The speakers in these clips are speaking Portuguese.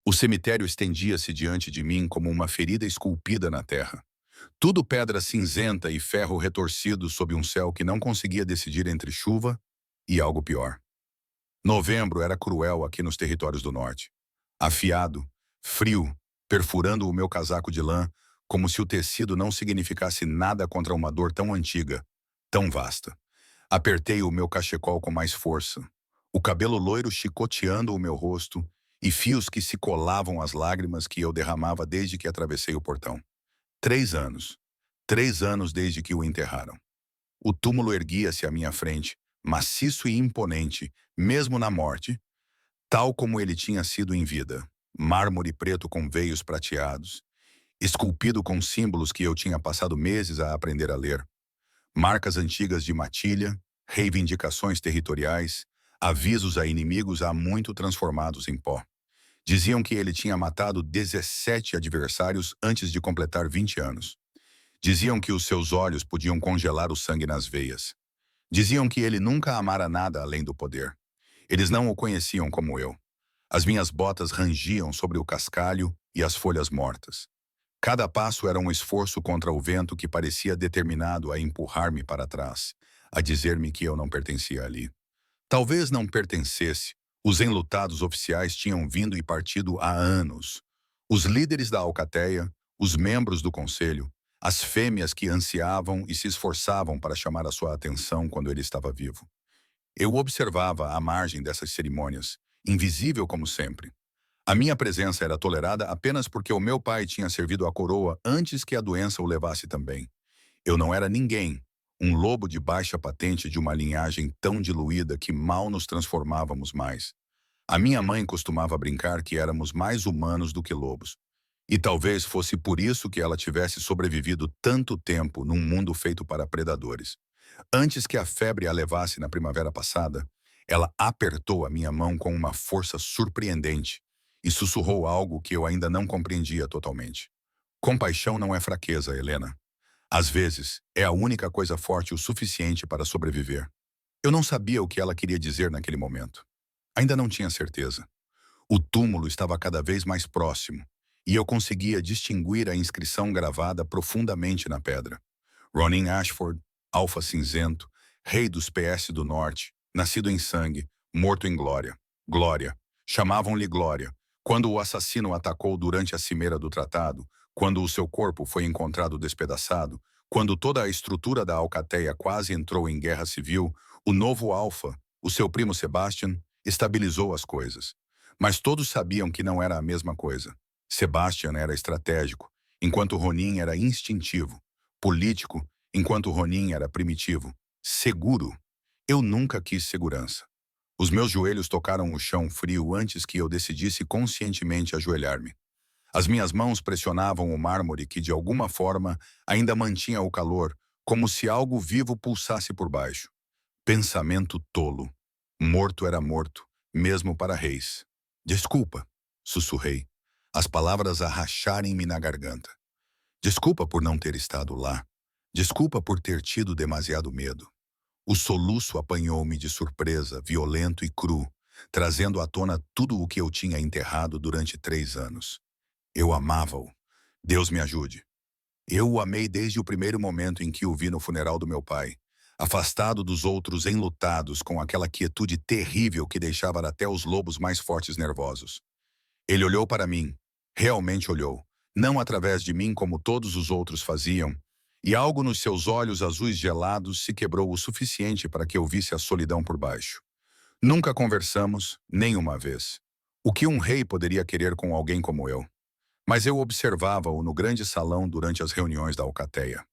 O cemitério estendia-se diante de mim como uma ferida esculpida na terra. Tudo pedra cinzenta e ferro retorcido sob um céu que não conseguia decidir entre chuva e algo pior. Novembro era cruel aqui nos territórios do norte. Afiado, frio, perfurando o meu casaco de lã, como se o tecido não significasse nada contra uma dor tão antiga, tão vasta. Apertei o meu cachecol com mais força, o cabelo loiro chicoteando o meu rosto e fios que se colavam às lágrimas que eu derramava desde que atravessei o portão. 3 anos. 3 anos desde que o enterraram. O túmulo erguia-se à minha frente, maciço e imponente, mesmo na morte, tal como ele tinha sido em vida. Mármore preto com veios prateados, esculpido com símbolos que eu tinha passado meses a aprender a ler. Marcas antigas de matilha, reivindicações territoriais, avisos a inimigos há muito transformados em pó. Diziam que ele tinha matado 17 adversários antes de completar 20 anos. Diziam que os seus olhos podiam congelar o sangue nas veias. Diziam que ele nunca amara nada além do poder. Eles não o conheciam como eu. As minhas botas rangiam sobre o cascalho e as folhas mortas. Cada passo era um esforço contra o vento que parecia determinado a empurrar-me para trás, a dizer-me que eu não pertencia ali. Talvez não pertencesse. Os enlutados oficiais tinham vindo e partido há anos. Os líderes da alcateia, os membros do conselho, as fêmeas que ansiavam e se esforçavam para chamar a sua atenção quando ele estava vivo. Eu observava à margem dessas cerimônias, invisível como sempre. A minha presença era tolerada apenas porque o meu pai tinha servido a coroa antes que a doença o levasse também. Eu não era ninguém, um lobo de baixa patente de uma linhagem tão diluída que mal nos transformávamos mais. A minha mãe costumava brincar que éramos mais humanos do que lobos. E talvez fosse por isso que ela tivesse sobrevivido tanto tempo num mundo feito para predadores. Antes que a febre a levasse na primavera passada, ela apertou a minha mão com uma força surpreendente e sussurrou algo que eu ainda não compreendia totalmente. Compaixão não é fraqueza, Helena. Às vezes, é a única coisa forte o suficiente para sobreviver. Eu não sabia o que ela queria dizer naquele momento. Ainda não tinha certeza. O túmulo estava cada vez mais próximo, e eu conseguia distinguir a inscrição gravada profundamente na pedra. Ronin Ashford, Alfa Cinzento, rei dos PS do Norte, nascido em sangue, morto em glória. Glória. Chamavam-lhe Glória. Quando o assassino atacou durante a cimeira do tratado, quando o seu corpo foi encontrado despedaçado, quando toda a estrutura da alcateia quase entrou em guerra civil, o novo Alfa, o seu primo Sebastian, estabilizou as coisas. Mas todos sabiam que não era a mesma coisa. Sebastian era estratégico, enquanto Ronin era instintivo. Político, enquanto Ronin era primitivo. Seguro. Eu nunca quis segurança. Os meus joelhos tocaram o chão frio antes que eu decidisse conscientemente ajoelhar-me. As minhas mãos pressionavam o mármore que, de alguma forma, ainda mantinha o calor, como se algo vivo pulsasse por baixo. Pensamento tolo. Morto era morto, mesmo para reis. Desculpa, sussurrei, as palavras a racharem-me na garganta. Desculpa por não ter estado lá. Desculpa por ter tido demasiado medo. O soluço apanhou-me de surpresa, violento e cru, trazendo à tona tudo o que eu tinha enterrado durante 3 anos. Eu amava-o. Deus me ajude. Eu o amei desde o primeiro momento em que o vi no funeral do meu pai, afastado dos outros enlutados com aquela quietude terrível que deixava até os lobos mais fortes nervosos. Ele olhou para mim, realmente olhou, não através de mim como todos os outros faziam, e algo nos seus olhos azuis gelados se quebrou o suficiente para que eu visse a solidão por baixo. Nunca conversamos, nem uma vez. O que um rei poderia querer com alguém como eu? Mas eu observava-o no grande salão durante as reuniões da alcateia.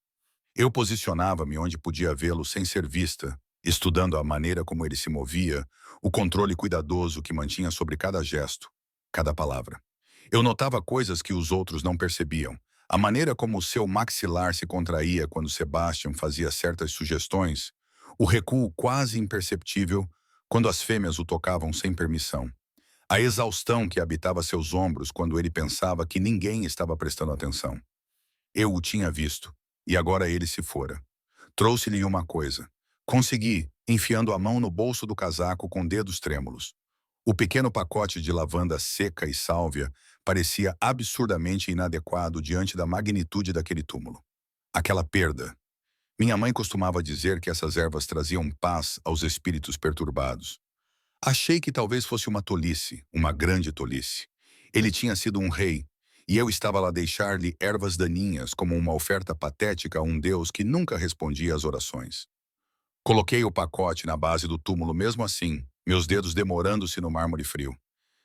Eu posicionava-me onde podia vê-lo sem ser vista, estudando a maneira como ele se movia, o controle cuidadoso que mantinha sobre cada gesto, cada palavra. Eu notava coisas que os outros não percebiam. A maneira como o seu maxilar se contraía quando Sebastian fazia certas sugestões, o recuo quase imperceptível quando as fêmeas o tocavam sem permissão. A exaustão que habitava seus ombros quando ele pensava que ninguém estava prestando atenção. Eu o tinha visto, e agora ele se fora. Trouxe-lhe uma coisa. Consegui, enfiando a mão no bolso do casaco com dedos trêmulos. O pequeno pacote de lavanda seca e sálvia parecia absurdamente inadequado diante da magnitude daquele túmulo. Aquela perda. Minha mãe costumava dizer que essas ervas traziam paz aos espíritos perturbados. Achei que talvez fosse uma tolice, uma grande tolice. Ele tinha sido um rei, e eu estava lá a deixar-lhe ervas daninhas como uma oferta patética a um Deus que nunca respondia às orações. Coloquei o pacote na base do túmulo mesmo assim, meus dedos demorando-se no mármore frio.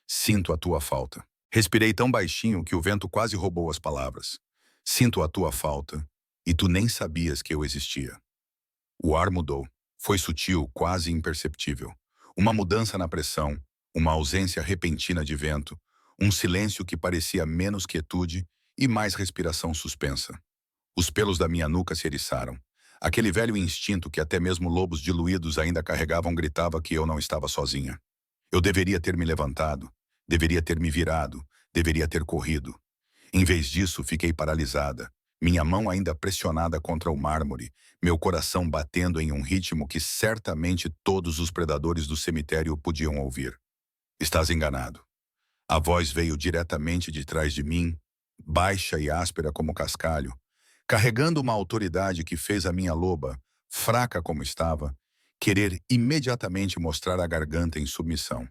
Sinto a tua falta. Respirei tão baixinho que o vento quase roubou as palavras. Sinto a tua falta, e tu nem sabias que eu existia. O ar mudou. Foi sutil, quase imperceptível. Uma mudança na pressão, uma ausência repentina de vento, um silêncio que parecia menos quietude e mais respiração suspensa. Os pelos da minha nuca se eriçaram. Aquele velho instinto que até mesmo lobos diluídos ainda carregavam gritava que eu não estava sozinha. Eu deveria ter me levantado, deveria ter me virado, deveria ter corrido. Em vez disso, fiquei paralisada, minha mão ainda pressionada contra o mármore, meu coração batendo em um ritmo que certamente todos os predadores do cemitério podiam ouvir. Estás enganado. A voz veio diretamente de trás de mim, baixa e áspera como cascalho, carregando uma autoridade que fez a minha loba, fraca como estava, querer imediatamente mostrar a garganta em submissão.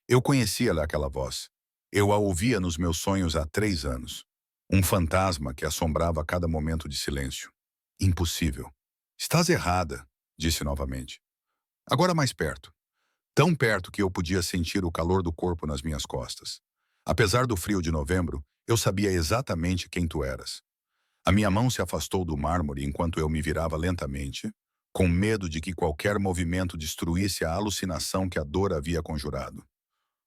Eu conhecia aquela voz. Eu a ouvia nos meus sonhos há 3 anos. Um fantasma que assombrava a cada momento de silêncio. Impossível. Estás errada, disse novamente. Agora mais perto. Tão perto que eu podia sentir o calor do corpo nas minhas costas. Apesar do frio de novembro, eu sabia exatamente quem tu eras. A minha mão se afastou do mármore enquanto eu me virava lentamente, com medo de que qualquer movimento destruísse a alucinação que a dor havia conjurado.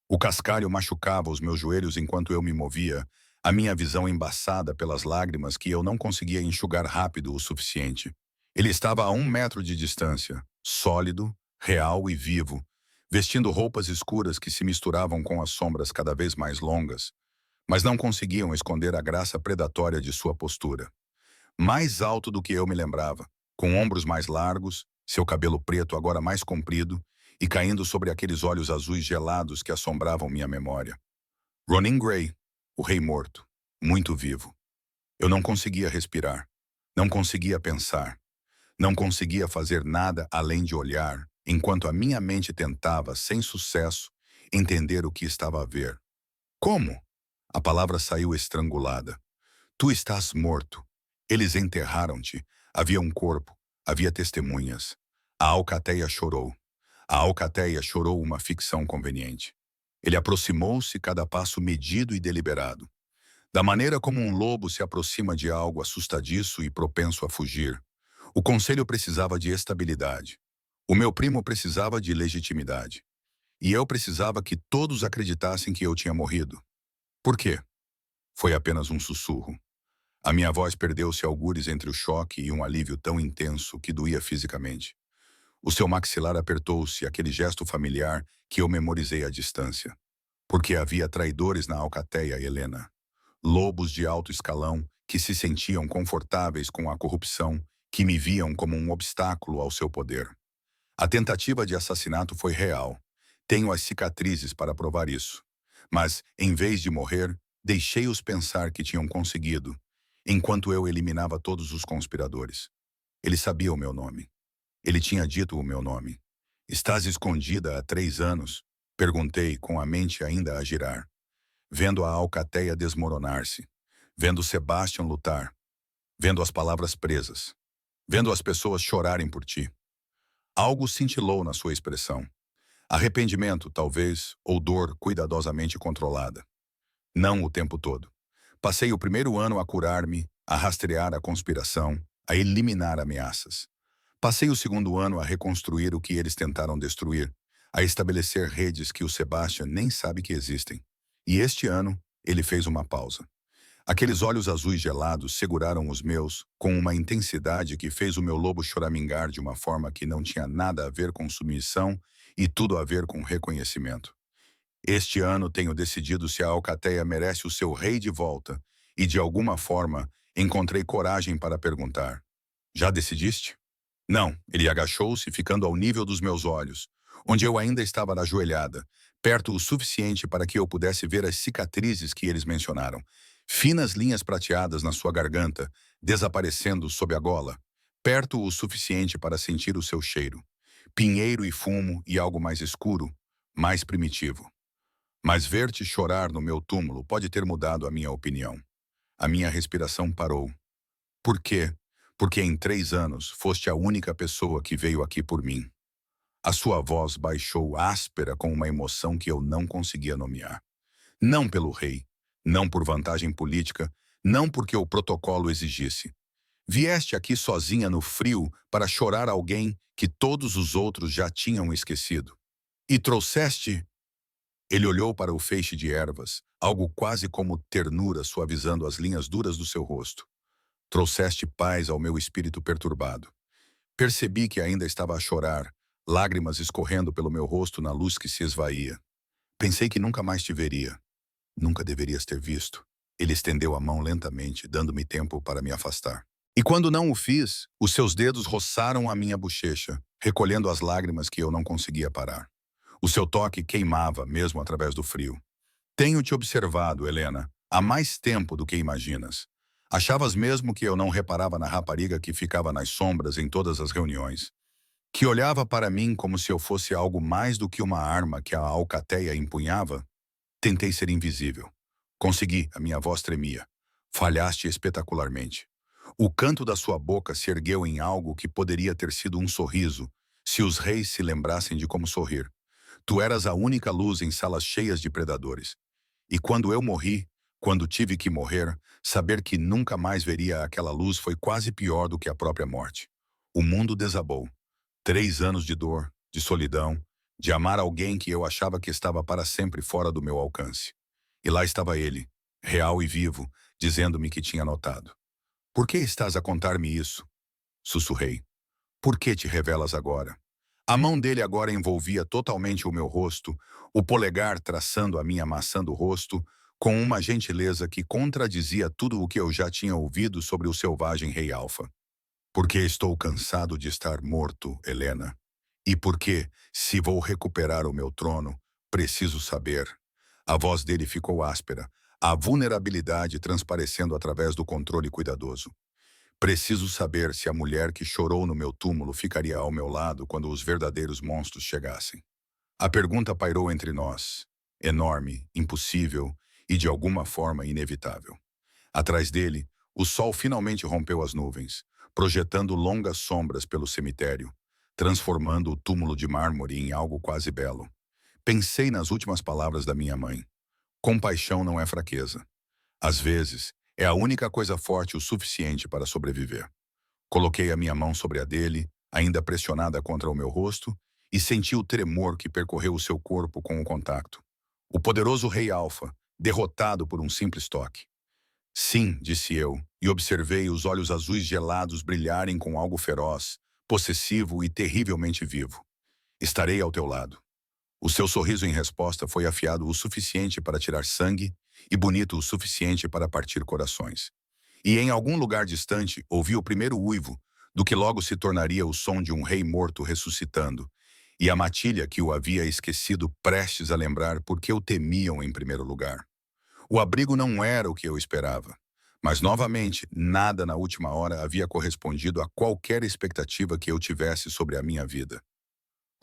O cascalho machucava os meus joelhos enquanto eu me movia, a minha visão embaçada pelas lágrimas que eu não conseguia enxugar rápido o suficiente. Ele estava a 1 metro de distância, sólido, real e vivo, vestindo roupas escuras que se misturavam com as sombras cada vez mais longas, mas não conseguiam esconder a graça predatória de sua postura. Mais alto do que eu me lembrava, com ombros mais largos, seu cabelo preto agora mais comprido e caindo sobre aqueles olhos azuis gelados que assombravam minha memória. Ronin Grey, o rei morto, muito vivo. Eu não conseguia respirar, não conseguia pensar, não conseguia fazer nada além de olhar, enquanto a minha mente tentava, sem sucesso, entender o que estava a ver. Como? A palavra saiu estrangulada. Tu estás morto. Eles enterraram-te. Havia um corpo. Havia testemunhas. A alcateia chorou. A alcateia chorou uma ficção conveniente. Ele aproximou-se, cada passo medido e deliberado. Da maneira como um lobo se aproxima de algo assustadiço e propenso a fugir. O conselho precisava de estabilidade. O meu primo precisava de legitimidade. E eu precisava que todos acreditassem que eu tinha morrido. Por quê? Foi apenas um sussurro. A minha voz perdeu-se algures entre o choque e um alívio tão intenso que doía fisicamente. O seu maxilar apertou-se, aquele gesto familiar que eu memorizei à distância. Porque havia traidores na alcateia, Helena. Lobos de alto escalão que se sentiam confortáveis com a corrupção, que me viam como um obstáculo ao seu poder. A tentativa de assassinato foi real. Tenho as cicatrizes para provar isso. Mas, em vez de morrer, deixei-os pensar que tinham conseguido, enquanto eu eliminava todos os conspiradores. Ele sabia o meu nome. Ele tinha dito o meu nome. Estás escondida há 3 anos? Perguntei, com a mente ainda a girar. Vendo a alcateia desmoronar-se. Vendo Sebastian lutar. Vendo as palavras presas. Vendo as pessoas chorarem por ti. Algo cintilou na sua expressão. Arrependimento, talvez, ou dor cuidadosamente controlada. Não o tempo todo. Passei o primeiro ano a curar-me, a rastrear a conspiração, a eliminar ameaças. Passei o segundo ano a reconstruir o que eles tentaram destruir, a estabelecer redes que o Sebastian nem sabe que existem. E este ano, ele fez uma pausa. Aqueles olhos azuis gelados seguraram os meus com uma intensidade que fez o meu lobo choramingar de uma forma que não tinha nada a ver com submissão e tudo a ver com reconhecimento. Este ano tenho decidido se a alcateia merece o seu rei de volta e, de alguma forma, encontrei coragem para perguntar. Já decidiste? Não, ele agachou-se, ficando ao nível dos meus olhos, onde eu ainda estava ajoelhada, perto o suficiente para que eu pudesse ver as cicatrizes que eles mencionaram, finas linhas prateadas na sua garganta, desaparecendo sob a gola, perto o suficiente para sentir o seu cheiro, pinheiro e fumo e algo mais escuro, mais primitivo. Mas ver-te chorar no meu túmulo pode ter mudado a minha opinião. A minha respiração parou. Por quê? Porque em 3 anos foste a única pessoa que veio aqui por mim. A sua voz baixou áspera com uma emoção que eu não conseguia nomear. Não pelo rei, não por vantagem política, não porque o protocolo exigisse. Vieste aqui sozinha no frio para chorar alguém que todos os outros já tinham esquecido. E trouxeste... Ele olhou para o feixe de ervas, algo quase como ternura suavizando as linhas duras do seu rosto. Trouxeste paz ao meu espírito perturbado. Percebi que ainda estava a chorar, lágrimas escorrendo pelo meu rosto na luz que se esvaía. Pensei que nunca mais te veria. Nunca deverias ter visto. Ele estendeu a mão lentamente, dando-me tempo para me afastar. E quando não o fiz, os seus dedos roçaram a minha bochecha, recolhendo as lágrimas que eu não conseguia parar. O seu toque queimava, mesmo através do frio. Tenho te observado, Helena, há mais tempo do que imaginas. Achavas mesmo que eu não reparava na rapariga que ficava nas sombras em todas as reuniões? Que olhava para mim como se eu fosse algo mais do que uma arma que a alcateia empunhava? Tentei ser invisível. Consegui, a minha voz tremia. Falhaste espetacularmente. O canto da sua boca se ergueu em algo que poderia ter sido um sorriso, se os reis se lembrassem de como sorrir. Tu eras a única luz em salas cheias de predadores. E quando eu morri, quando tive que morrer, saber que nunca mais veria aquela luz foi quase pior do que a própria morte. O mundo desabou. 3 anos de dor, de solidão, de amar alguém que eu achava que estava para sempre fora do meu alcance. E lá estava ele, real e vivo, dizendo-me que tinha notado. Por que estás a contar-me isso? Sussurrei. Por que te revelas agora? A mão dele agora envolvia totalmente o meu rosto, o polegar traçando a minha maçã do rosto, com uma gentileza que contradizia tudo o que eu já tinha ouvido sobre o selvagem rei Alfa. Porque estou cansado de estar morto, Helena. E porque, se vou recuperar o meu trono, preciso saber. A voz dele ficou áspera, a vulnerabilidade transparecendo através do controle cuidadoso. Preciso saber se a mulher que chorou no meu túmulo ficaria ao meu lado quando os verdadeiros monstros chegassem. A pergunta pairou entre nós, enorme, impossível e de alguma forma inevitável. Atrás dele, o sol finalmente rompeu as nuvens, projetando longas sombras pelo cemitério, transformando o túmulo de mármore em algo quase belo. Pensei nas últimas palavras da minha mãe. Compaixão não é fraqueza. Às vezes, é a única coisa forte o suficiente para sobreviver. Coloquei a minha mão sobre a dele, ainda pressionada contra o meu rosto, e senti o tremor que percorreu o seu corpo com o contato. O poderoso rei Alfa, derrotado por um simples toque. Sim, disse eu, e observei os olhos azuis gelados brilharem com algo feroz, possessivo e terrivelmente vivo. Estarei ao teu lado. O seu sorriso em resposta foi afiado o suficiente para tirar sangue e bonito o suficiente para partir corações. E em algum lugar distante ouvi o primeiro uivo do que logo se tornaria o som de um rei morto ressuscitando, e a matilha que o havia esquecido prestes a lembrar porque o temiam em primeiro lugar. O abrigo não era o que eu esperava, mas novamente nada na última hora havia correspondido a qualquer expectativa que eu tivesse sobre a minha vida.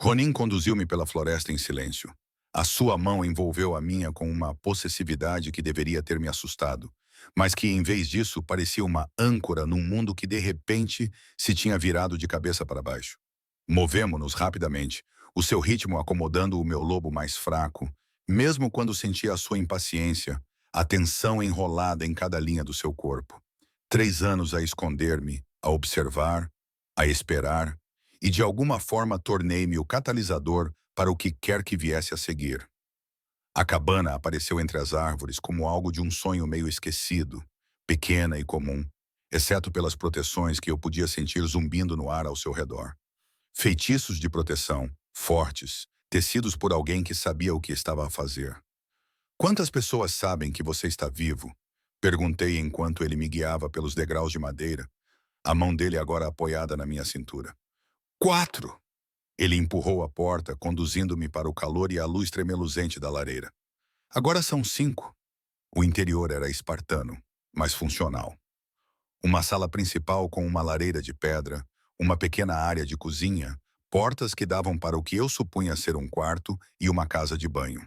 Ronin conduziu-me pela floresta em silêncio. A sua mão envolveu a minha com uma possessividade que deveria ter me assustado, mas que, em vez disso, parecia uma âncora num mundo que, de repente, se tinha virado de cabeça para baixo. Movemo-nos rapidamente, o seu ritmo acomodando o meu lobo mais fraco, mesmo quando sentia a sua impaciência, a tensão enrolada em cada linha do seu corpo. 3 anos a esconder-me, a observar, a esperar, e de alguma forma tornei-me o catalisador para o que quer que viesse a seguir. A cabana apareceu entre as árvores como algo de um sonho meio esquecido, pequena e comum, exceto pelas proteções que eu podia sentir zumbindo no ar ao seu redor. Feitiços de proteção, fortes, tecidos por alguém que sabia o que estava a fazer. Quantas pessoas sabem que você está vivo? Perguntei enquanto ele me guiava pelos degraus de madeira, a mão dele agora apoiada na minha cintura. 4! Ele empurrou a porta, conduzindo-me para o calor e a luz tremeluzente da lareira. Agora são 5. O interior era espartano, mas funcional. Uma sala principal com uma lareira de pedra, uma pequena área de cozinha, portas que davam para o que eu supunha ser um quarto e uma casa de banho.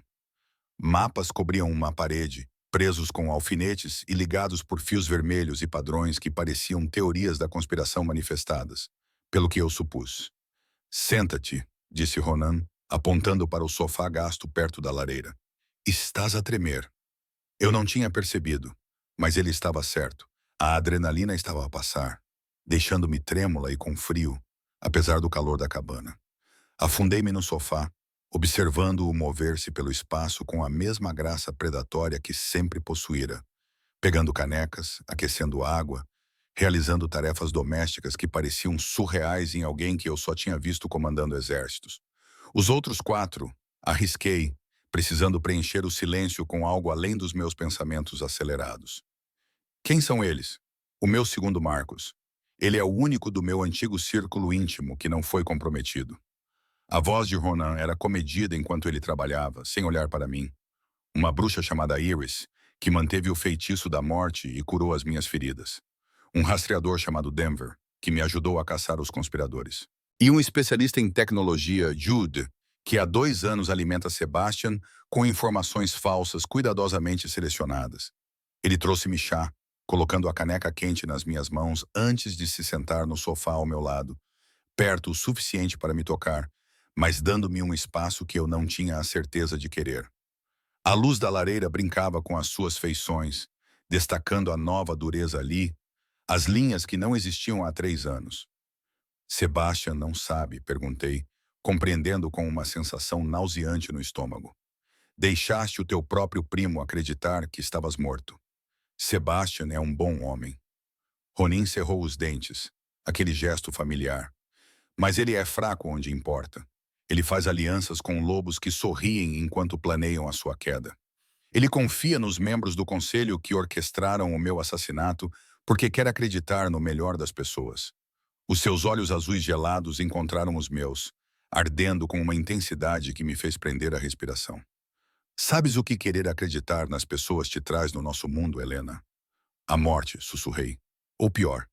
Mapas cobriam uma parede, presos com alfinetes e ligados por fios vermelhos e padrões que pareciam teorias da conspiração manifestadas, pelo que eu supus. Senta-te, disse Ronan, apontando para o sofá gasto perto da lareira. Estás a tremer. Eu não tinha percebido, mas ele estava certo. A adrenalina estava a passar, deixando-me trêmula e com frio, apesar do calor da cabana. Afundei-me no sofá, observando-o mover-se pelo espaço com a mesma graça predatória que sempre possuíra, pegando canecas, aquecendo água, realizando tarefas domésticas que pareciam surreais em alguém que eu só tinha visto comandando exércitos. Os outros 4, arrisquei, precisando preencher o silêncio com algo além dos meus pensamentos acelerados. Quem são eles? O meu segundo Marcos. Ele é o único do meu antigo círculo íntimo que não foi comprometido. A voz de Ronan era comedida enquanto ele trabalhava, sem olhar para mim. Uma bruxa chamada Iris, que manteve o feitiço da morte e curou as minhas feridas. Um rastreador chamado Denver, que me ajudou a caçar os conspiradores. E um especialista em tecnologia, Jude, que há 2 anos alimenta Sebastian com informações falsas cuidadosamente selecionadas. Ele trouxe-me chá, colocando a caneca quente nas minhas mãos antes de se sentar no sofá ao meu lado, perto o suficiente para me tocar, mas dando-me um espaço que eu não tinha a certeza de querer. A luz da lareira brincava com as suas feições, destacando a nova dureza ali, as linhas que não existiam há 3 anos. Sebastian não sabe, perguntei, compreendendo com uma sensação nauseante no estômago. Deixaste o teu próprio primo acreditar que estavas morto. Sebastian é um bom homem. Ronin cerrou os dentes, aquele gesto familiar. Mas ele é fraco onde importa. Ele faz alianças com lobos que sorriem enquanto planeiam a sua queda. Ele confia nos membros do conselho que orquestraram o meu assassinato porque quer acreditar no melhor das pessoas. Os seus olhos azuis gelados encontraram os meus, ardendo com uma intensidade que me fez prender a respiração. Sabes o que querer acreditar nas pessoas te traz no nosso mundo, Helena? A morte, sussurrei. Ou pior,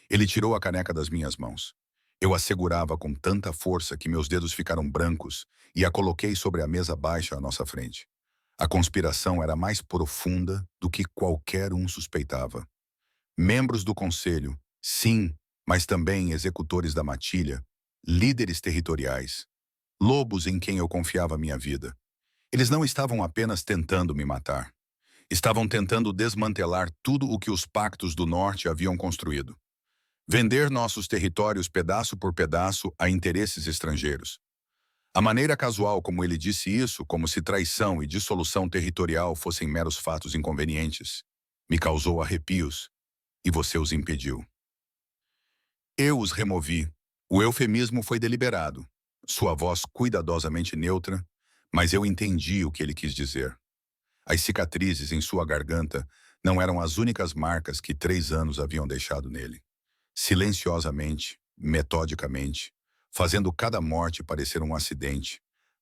ele tirou a caneca das minhas mãos. Eu a segurava com tanta força que meus dedos ficaram brancos e a coloquei sobre a mesa baixa à nossa frente. A conspiração era mais profunda do que qualquer um suspeitava. Membros do conselho, sim, mas também executores da matilha, líderes territoriais, lobos em quem eu confiava minha vida. Eles não estavam apenas tentando me matar. Estavam tentando desmantelar tudo o que os pactos do norte haviam construído. Vender nossos territórios pedaço por pedaço a interesses estrangeiros. A maneira casual como ele disse isso, como se traição e dissolução territorial fossem meros fatos inconvenientes, me causou arrepios, e você os impediu. Eu os removi. O eufemismo foi deliberado, sua voz cuidadosamente neutra, mas eu entendi o que ele quis dizer. As cicatrizes em sua garganta não eram as únicas marcas que 3 anos haviam deixado nele. Silenciosamente, metodicamente, fazendo cada morte parecer um acidente,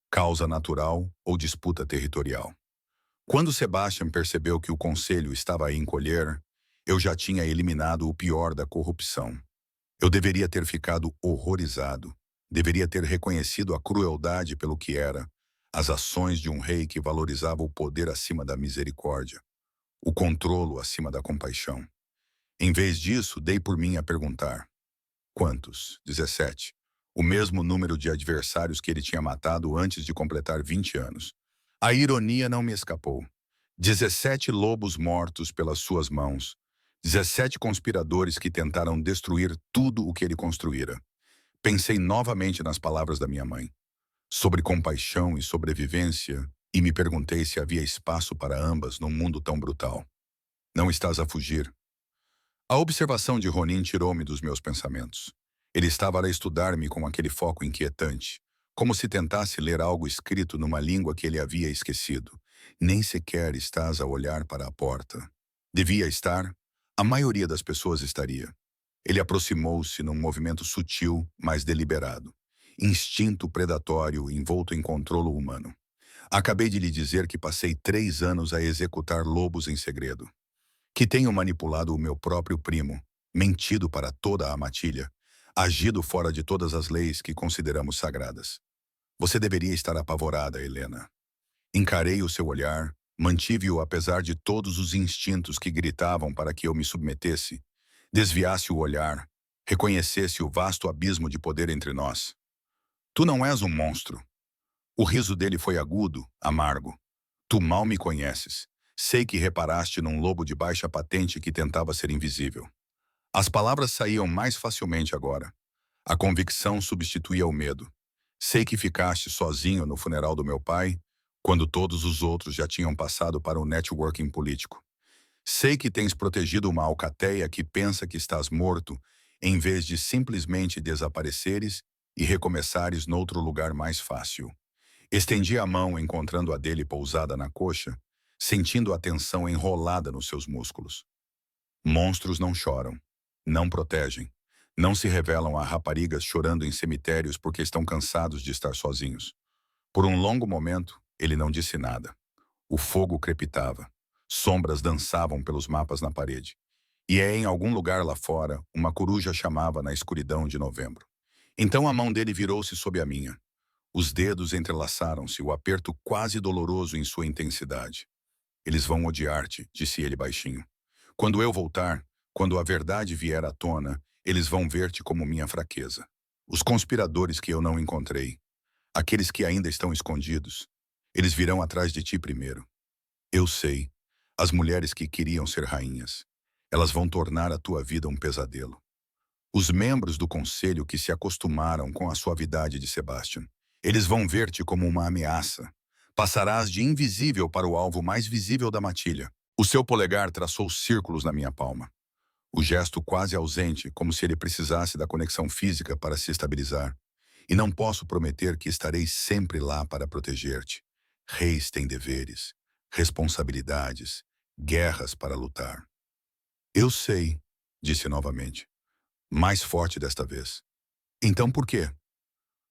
causa natural ou disputa territorial. Quando Sebastian percebeu que o conselho estava a encolher, eu já tinha eliminado o pior da corrupção. Eu deveria ter ficado horrorizado, deveria ter reconhecido a crueldade pelo que era, as ações de um rei que valorizava o poder acima da misericórdia, o controlo acima da compaixão. Em vez disso, dei por mim a perguntar. Quantos? 17. O mesmo número de adversários que ele tinha matado antes de completar 20 anos. A ironia não me escapou. 17 lobos mortos pelas suas mãos. 17 conspiradores que tentaram destruir tudo o que ele construíra. Pensei novamente nas palavras da minha mãe, sobre compaixão e sobrevivência, e me perguntei se havia espaço para ambas num mundo tão brutal. Não estás a fugir. A observação de Ronin tirou-me dos meus pensamentos. Ele estava a estudar-me com aquele foco inquietante, como se tentasse ler algo escrito numa língua que ele havia esquecido. Nem sequer estás a olhar para a porta. Devia estar. A maioria das pessoas estaria. Ele aproximou-se num movimento sutil, mas deliberado. instinto predatório envolto em controle humano. Acabei de lhe dizer que passei 3 anos a executar lobos em segredo, que tenho manipulado o meu próprio primo, mentido para toda a matilha, agido fora de todas as leis que consideramos sagradas. Você deveria estar apavorada, Helena. Encarei o seu olhar, mantive-o apesar de todos os instintos que gritavam para que eu me submetesse, desviasse o olhar, reconhecesse o vasto abismo de poder entre nós. Tu não és um monstro. O riso dele foi agudo, amargo. Tu mal me conheces. Sei que reparaste num lobo de baixa patente que tentava ser invisível. As palavras saíam mais facilmente agora. A convicção substituía o medo. Sei que ficaste sozinho no funeral do meu pai, quando todos os outros já tinham passado para o networking político. Sei que tens protegido uma alcateia que pensa que estás morto, em vez de simplesmente desapareceres e recomeçares noutro lugar mais fácil. Estendi a mão encontrando a dele pousada na coxa, sentindo a tensão enrolada nos seus músculos. Monstros não choram, não protegem, não se revelam a raparigas chorando em cemitérios porque estão cansados de estar sozinhos. Por um longo momento, ele não disse nada. O fogo crepitava. Sombras dançavam pelos mapas na parede. E em algum lugar lá fora, uma coruja chamava na escuridão de novembro. Então a mão dele virou-se sob a minha. Os dedos entrelaçaram-se, o aperto quase doloroso em sua intensidade. Eles vão odiar-te, disse ele baixinho. Quando eu voltar, quando a verdade vier à tona, eles vão ver-te como minha fraqueza. Os conspiradores que eu não encontrei, aqueles que ainda estão escondidos, eles virão atrás de ti primeiro. Eu sei, as mulheres que queriam ser rainhas, elas vão tornar a tua vida um pesadelo. Os membros do conselho que se acostumaram com a suavidade de Sebastian, eles vão ver-te como uma ameaça. Passarás de invisível para o alvo mais visível da matilha. O seu polegar traçou círculos na minha palma. O gesto quase ausente, como se ele precisasse da conexão física para se estabilizar. E não posso prometer que estarei sempre lá para proteger-te. Reis têm deveres, responsabilidades, guerras para lutar. Eu sei, disse novamente, mais forte desta vez. Então por quê?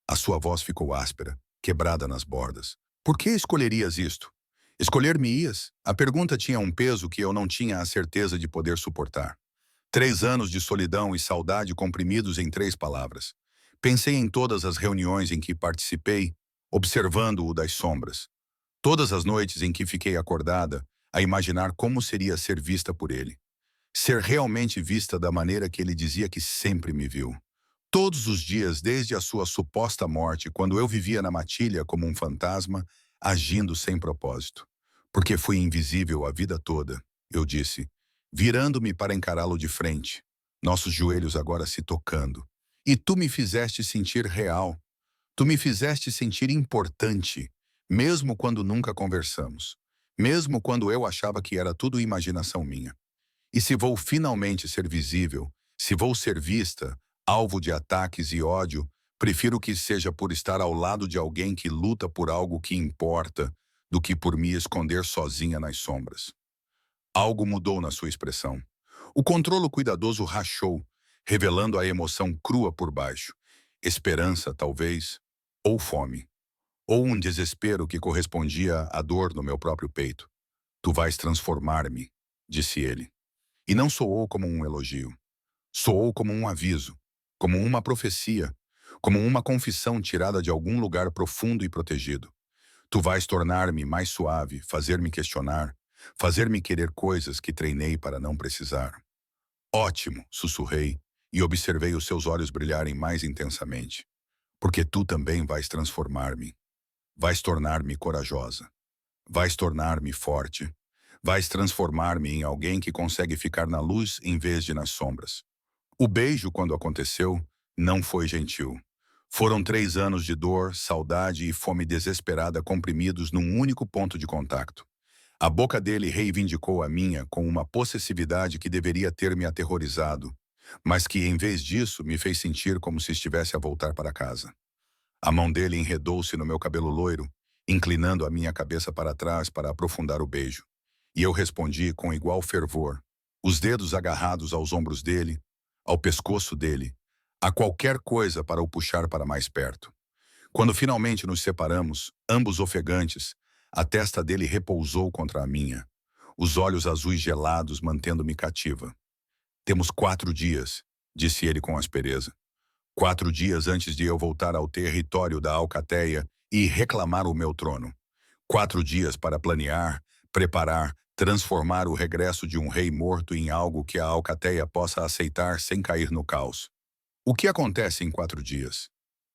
A sua voz ficou áspera, quebrada nas bordas. Por que escolherias isto? Escolher-me-ias? A pergunta tinha um peso que eu não tinha a certeza de poder suportar. 3 anos de solidão e saudade comprimidos em 3 palavras. Pensei em todas as reuniões em que participei, observando-o das sombras. Todas as noites em que fiquei acordada, a imaginar como seria ser vista por ele. Ser realmente vista da maneira que ele dizia que sempre me viu. Todos os dias, desde a sua suposta morte, quando eu vivia na matilha como um fantasma, agindo sem propósito. Porque fui invisível a vida toda, eu disse, virando-me para encará-lo de frente, nossos joelhos agora se tocando. E tu me fizeste sentir real. Tu me fizeste sentir importante, mesmo quando nunca conversamos. Mesmo quando eu achava que era tudo imaginação minha. E se vou finalmente ser visível, se vou ser vista, alvo de ataques e ódio, prefiro que seja por estar ao lado de alguém que luta por algo que importa, do que por me esconder sozinha nas sombras. Algo mudou na sua expressão. O controlo cuidadoso rachou, revelando a emoção crua por baixo. Esperança, talvez, ou fome. Ou um desespero que correspondia à dor no meu próprio peito. Tu vais transformar-me, disse ele. E não soou como um elogio. Soou como um aviso, como uma profecia, como uma confissão tirada de algum lugar profundo e protegido. Tu vais tornar-me mais suave, fazer-me questionar, fazer-me querer coisas que treinei para não precisar. Ótimo, sussurrei, e observei os seus olhos brilharem mais intensamente. Porque tu também vais transformar-me. Vais tornar-me corajosa. Vais tornar-me forte. Vais transformar-me em alguém que consegue ficar na luz em vez de nas sombras. O beijo, quando aconteceu, não foi gentil. Foram 3 anos de dor, saudade e fome desesperada comprimidos num único ponto de contato. A boca dele reivindicou a minha com uma possessividade que deveria ter me aterrorizado, mas que, em vez disso, me fez sentir como se estivesse a voltar para casa. A mão dele enredou-se no meu cabelo loiro, inclinando a minha cabeça para trás para aprofundar o beijo. E eu respondi com igual fervor, os dedos agarrados aos ombros dele, ao pescoço dele, a qualquer coisa para o puxar para mais perto. Quando finalmente nos separamos, ambos ofegantes, a testa dele repousou contra a minha, os olhos azuis gelados mantendo-me cativa. Temos 4 dias, disse ele com aspereza. 4 dias antes de eu voltar ao território da Alcateia e reclamar o meu trono. 4 dias para planear, preparar, transformar o regresso de um rei morto em algo que a Alcateia possa aceitar sem cair no caos. O que acontece em 4 dias?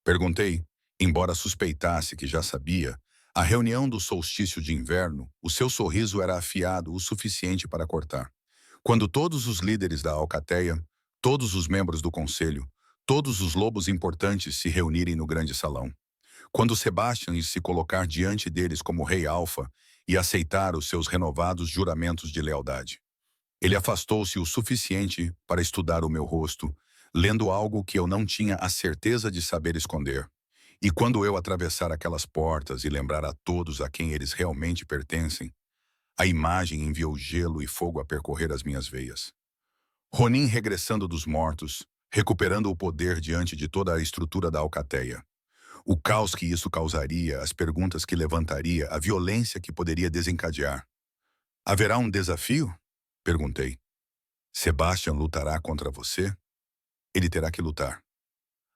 Perguntei, embora suspeitasse que já sabia. A reunião do solstício de inverno, o seu sorriso era afiado o suficiente para cortar. Quando todos os líderes da Alcateia, todos os membros do conselho, todos os lobos importantes se reunirem no grande salão. Quando Sebastian se colocar diante deles como rei alfa e aceitar os seus renovados juramentos de lealdade. Ele afastou-se o suficiente para estudar o meu rosto, lendo algo que eu não tinha a certeza de saber esconder. E quando eu atravessar aquelas portas e lembrar a todos a quem eles realmente pertencem, a imagem enviou gelo e fogo a percorrer as minhas veias. Ronin regressando dos mortos, recuperando o poder diante de toda a estrutura da Alcateia. O caos que isso causaria, as perguntas que levantaria, a violência que poderia desencadear. Haverá um desafio? Perguntei. Sebastian lutará contra você? Ele terá que lutar.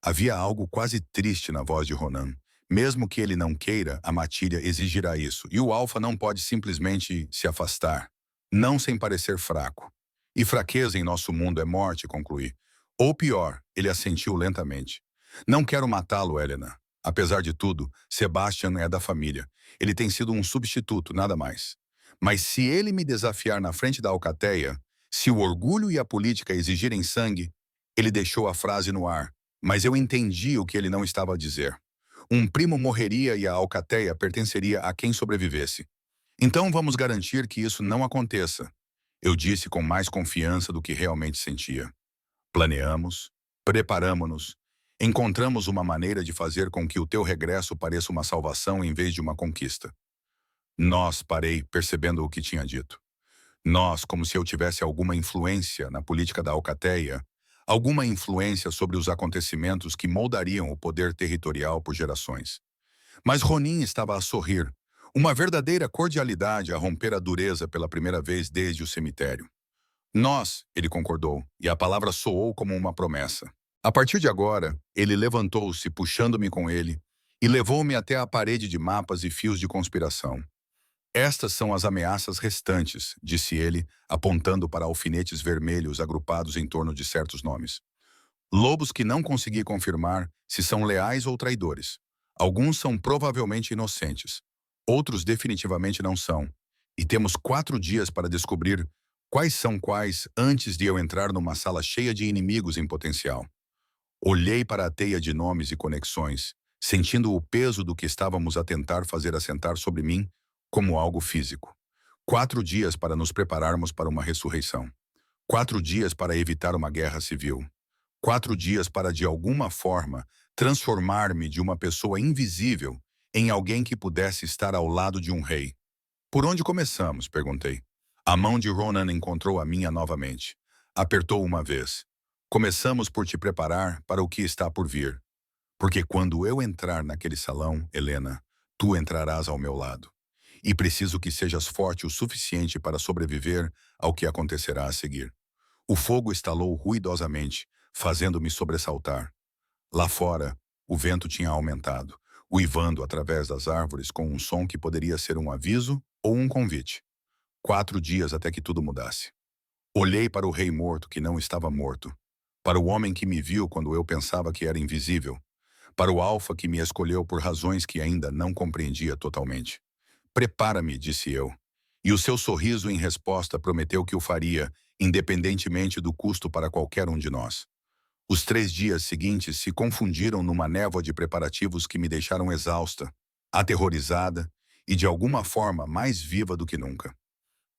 Havia algo quase triste na voz de Ronan. Mesmo que ele não queira, a matilha exigirá isso, e o alfa não pode simplesmente se afastar, não sem parecer fraco. E fraqueza em nosso mundo é morte, concluí. Ou pior, ele assentiu lentamente. Não quero matá-lo, Helena. Apesar de tudo, Sebastian é da família. Ele tem sido um substituto, nada mais. Mas se ele me desafiar na frente da Alcateia, se o orgulho e a política exigirem sangue, ele deixou a frase no ar, mas eu entendi o que ele não estava a dizer. Um primo morreria e a Alcateia pertenceria a quem sobrevivesse. Então vamos garantir que isso não aconteça, eu disse com mais confiança do que realmente sentia. Planeamos, preparamo-nos, encontramos uma maneira de fazer com que o teu regresso pareça uma salvação em vez de uma conquista. Nós, parei, percebendo o que tinha dito. Nós, como se eu tivesse alguma influência na política da Alcateia, alguma influência sobre os acontecimentos que moldariam o poder territorial por gerações. Mas Ronin estava a sorrir, uma verdadeira cordialidade a romper a dureza pela primeira vez desde o cemitério. Nós, ele concordou, e a palavra soou como uma promessa. A partir de agora, ele levantou-se, puxando-me com ele, e levou-me até a parede de mapas e fios de conspiração. Estas são as ameaças restantes, disse ele, apontando para alfinetes vermelhos agrupados em torno de certos nomes. Lobos que não consegui confirmar se são leais ou traidores. Alguns são provavelmente inocentes. Outros definitivamente não são. E temos 4 dias para descobrir quais são quais antes de eu entrar numa sala cheia de inimigos em potencial. Olhei para a teia de nomes e conexões, sentindo o peso do que estávamos a tentar fazer assentar sobre mim como algo físico. 4 dias para nos prepararmos para uma ressurreição. 4 dias para evitar uma guerra civil. 4 dias para, de alguma forma, transformar-me de uma pessoa invisível em alguém que pudesse estar ao lado de um rei. Por onde começamos? Perguntei. A mão de Ronan encontrou a minha novamente. Apertou uma vez. Começamos por te preparar para o que está por vir. Porque quando eu entrar naquele salão, Helena, tu entrarás ao meu lado. E preciso que sejas forte o suficiente para sobreviver ao que acontecerá a seguir. O fogo estalou ruidosamente, fazendo-me sobressaltar. Lá fora, o vento tinha aumentado, uivando através das árvores com um som que poderia ser um aviso ou um convite. 4 dias até que tudo mudasse. Olhei para o rei morto que não estava morto, para o homem que me viu quando eu pensava que era invisível, para o alfa que me escolheu por razões que ainda não compreendia totalmente. Prepara-me, disse eu. E o seu sorriso em resposta prometeu que o faria, independentemente do custo para qualquer um de nós. Os 3 dias seguintes se confundiram numa névoa de preparativos que me deixaram exausta, aterrorizada e de alguma forma mais viva do que nunca.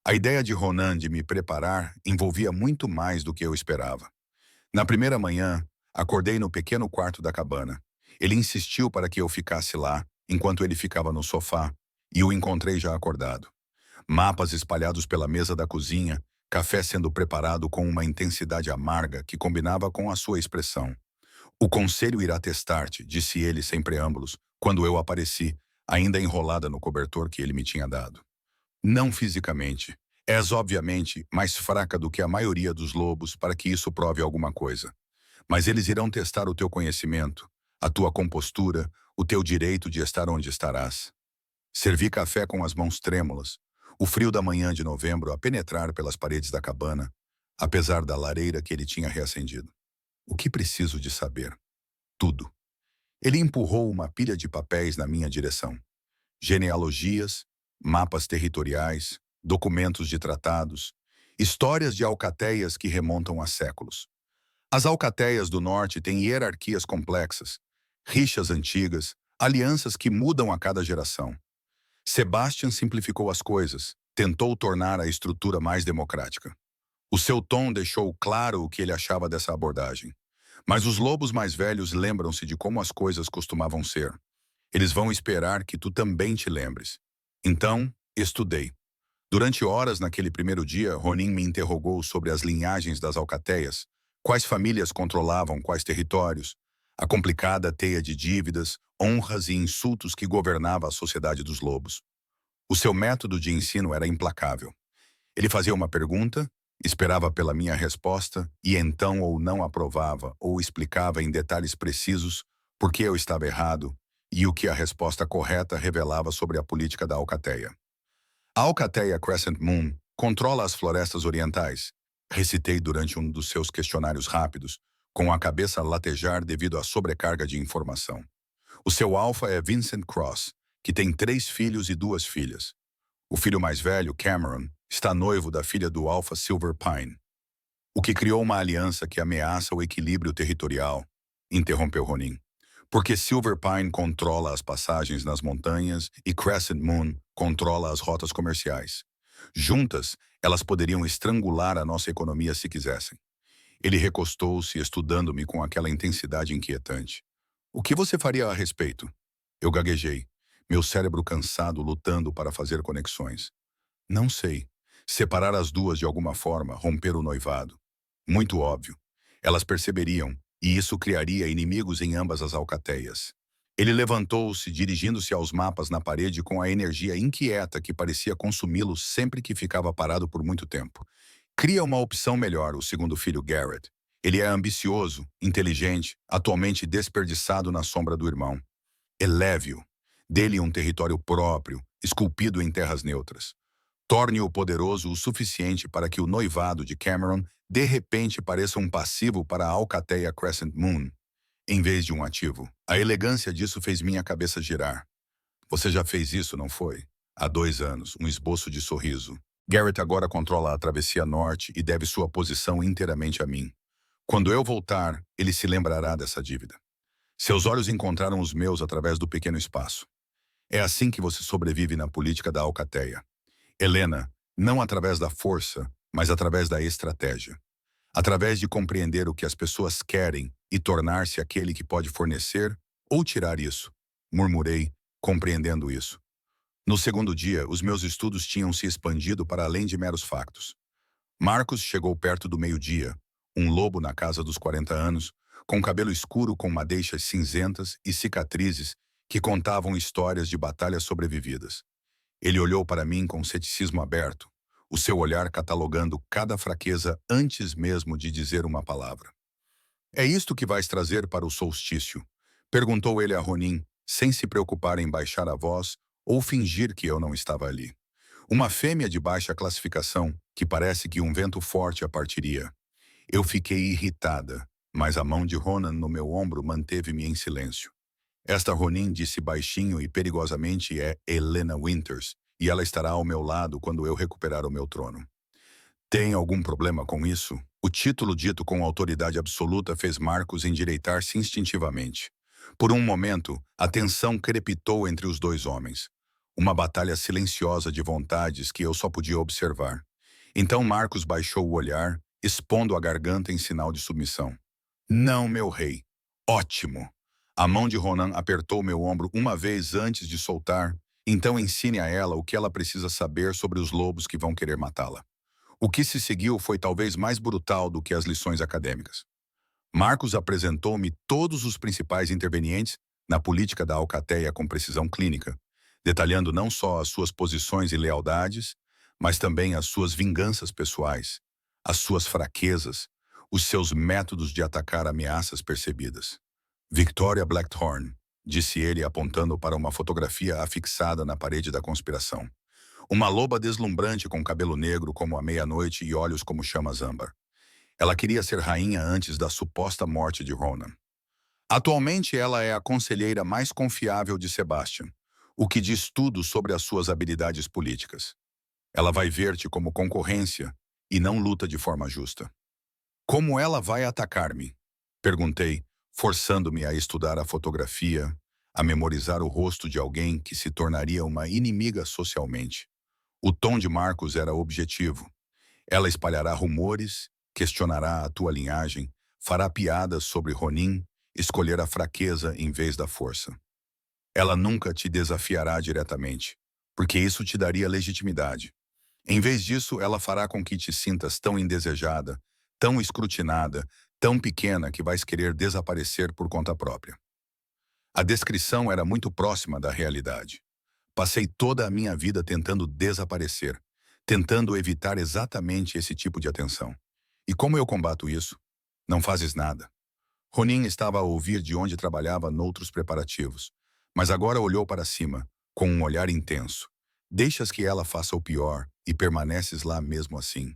A ideia de Ronan de me preparar envolvia muito mais do que eu esperava. Na primeira manhã, acordei no pequeno quarto da cabana. Ele insistiu para que eu ficasse lá, enquanto ele ficava no sofá, e o encontrei já acordado. Mapas espalhados pela mesa da cozinha, café sendo preparado com uma intensidade amarga que combinava com a sua expressão. O conselho irá testar-te, disse ele sem preâmbulos, quando eu apareci, ainda enrolada no cobertor que ele me tinha dado. Não fisicamente. És obviamente mais fraca do que a maioria dos lobos para que isso prove alguma coisa. Mas eles irão testar o teu conhecimento, a tua compostura, o teu direito de estar onde estarás. Servi café com as mãos trêmulas, o frio da manhã de novembro a penetrar pelas paredes da cabana, apesar da lareira que ele tinha reacendido. O que preciso de saber? Tudo. Ele empurrou uma pilha de papéis na minha direção. Genealogias, mapas territoriais, documentos de tratados, histórias de alcateias que remontam a séculos. As alcateias do norte têm hierarquias complexas, rixas antigas, alianças que mudam a cada geração. Sebastian simplificou as coisas, tentou tornar a estrutura mais democrática. O seu tom deixou claro o que ele achava dessa abordagem. Mas os lobos mais velhos lembram-se de como as coisas costumavam ser. Eles vão esperar que tu também te lembres. Então, estudei. Durante horas naquele primeiro dia, Ronin me interrogou sobre as linhagens das alcateias, quais famílias controlavam quais territórios, a complicada teia de dívidas, honras e insultos que governava a sociedade dos lobos. O seu método de ensino era implacável. Ele fazia uma pergunta, esperava pela minha resposta e então ou não aprovava ou explicava em detalhes precisos por que eu estava errado e o que a resposta correta revelava sobre a política da alcateia. A alcateia Crescent Moon controla as florestas orientais, recitei durante um dos seus questionários rápidos, com a cabeça a latejar devido à sobrecarga de informação. O seu alfa é Vincent Cross, que tem 3 filhos e 2 filhas. O filho mais velho, Cameron, está noivo da filha do alfa Silver Pine. O que criou uma aliança que ameaça o equilíbrio territorial, interrompeu Ronin. Porque Silver Pine controla as passagens nas montanhas e Crescent Moon controla as rotas comerciais. Juntas, elas poderiam estrangular a nossa economia se quisessem. Ele recostou-se, estudando-me com aquela intensidade inquietante. O que você faria a respeito? Eu gaguejei, meu cérebro cansado lutando para fazer conexões. Não sei. Separar as duas de alguma forma, romper o noivado. Muito óbvio. Elas perceberiam, e isso criaria inimigos em ambas as alcateias. Ele levantou-se, dirigindo-se aos mapas na parede com a energia inquieta que parecia consumi-lo sempre que ficava parado por muito tempo. Cria uma opção melhor, o segundo filho Garrett. Ele é ambicioso, inteligente, atualmente desperdiçado na sombra do irmão. Eleve-o. Dê-lhe um território próprio, esculpido em terras neutras. Torne-o poderoso o suficiente para que o noivado de Cameron de repente pareça um passivo para a alcateia Crescent Moon, em vez de um ativo. A elegância disso fez minha cabeça girar. Você já fez isso, não foi? Há 2 anos, um esboço de sorriso. Garrett agora controla a travessia norte e deve sua posição inteiramente a mim. Quando eu voltar, ele se lembrará dessa dívida. Seus olhos encontraram os meus através do pequeno espaço. É assim que você sobrevive na política da alcateia. Helena, não através da força, mas através da estratégia. Através de compreender o que as pessoas querem e tornar-se aquele que pode fornecer ou tirar isso. Murmurei, compreendendo isso. No segundo dia, os meus estudos tinham se expandido para além de meros factos. Marcos chegou perto do meio-dia, um lobo na casa dos 40 anos, com cabelo escuro com madeixas cinzentas e cicatrizes que contavam histórias de batalhas sobrevividas. Ele olhou para mim com ceticismo aberto, o seu olhar catalogando cada fraqueza antes mesmo de dizer uma palavra. É isto que vais trazer para o solstício? Perguntou ele a Ronin, sem se preocupar em baixar a voz ou fingir que eu não estava ali. Uma fêmea de baixa classificação, que parece que um vento forte a partiria. Eu fiquei irritada, mas a mão de Ronan no meu ombro manteve-me em silêncio. Esta Ronin disse baixinho e perigosamente é Helena Winters, e ela estará ao meu lado quando eu recuperar o meu trono. Tem algum problema com isso? O título dito com autoridade absoluta fez Marcos endireitar-se instintivamente. Por um momento, a tensão crepitou entre os 2 homens. Uma batalha silenciosa de vontades que eu só podia observar. Então Marcos baixou o olhar, expondo a garganta em sinal de submissão. Não, meu rei. Ótimo. A mão de Ronan apertou meu ombro uma vez antes de soltar, então ensine a ela o que ela precisa saber sobre os lobos que vão querer matá-la. O que se seguiu foi talvez mais brutal do que as lições acadêmicas. Marcos apresentou-me todos os principais intervenientes na política da Alcateia com precisão clínica, detalhando não só as suas posições e lealdades, mas também as suas vinganças pessoais, as suas fraquezas, os seus métodos de atacar ameaças percebidas. Victoria Blackthorne, disse ele apontando para uma fotografia afixada na parede da conspiração. Uma loba deslumbrante com cabelo negro como a meia-noite e olhos como chamas âmbar. Ela queria ser rainha antes da suposta morte de Ronan. Atualmente ela é a conselheira mais confiável de Sebastian, o que diz tudo sobre as suas habilidades políticas. Ela vai ver-te como concorrência e não luta de forma justa. Como ela vai atacar-me? Perguntei, forçando-me a estudar a fotografia, a memorizar o rosto de alguém que se tornaria uma inimiga socialmente. O tom de Marcos era objetivo. Ela espalhará rumores, questionará a tua linhagem, fará piadas sobre Ronin, escolher a fraqueza em vez da força. Ela nunca te desafiará diretamente, porque isso te daria legitimidade. Em vez disso, ela fará com que te sintas tão indesejada, tão escrutinada, tão pequena que vais querer desaparecer por conta própria. A descrição era muito próxima da realidade. Passei toda a minha vida tentando desaparecer, tentando evitar exatamente esse tipo de atenção. E como eu combato isso? Não fazes nada. Ronin estava a ouvir de onde trabalhava noutros preparativos, mas agora olhou para cima, com um olhar intenso. Deixas que ela faça o pior e permaneces lá mesmo assim.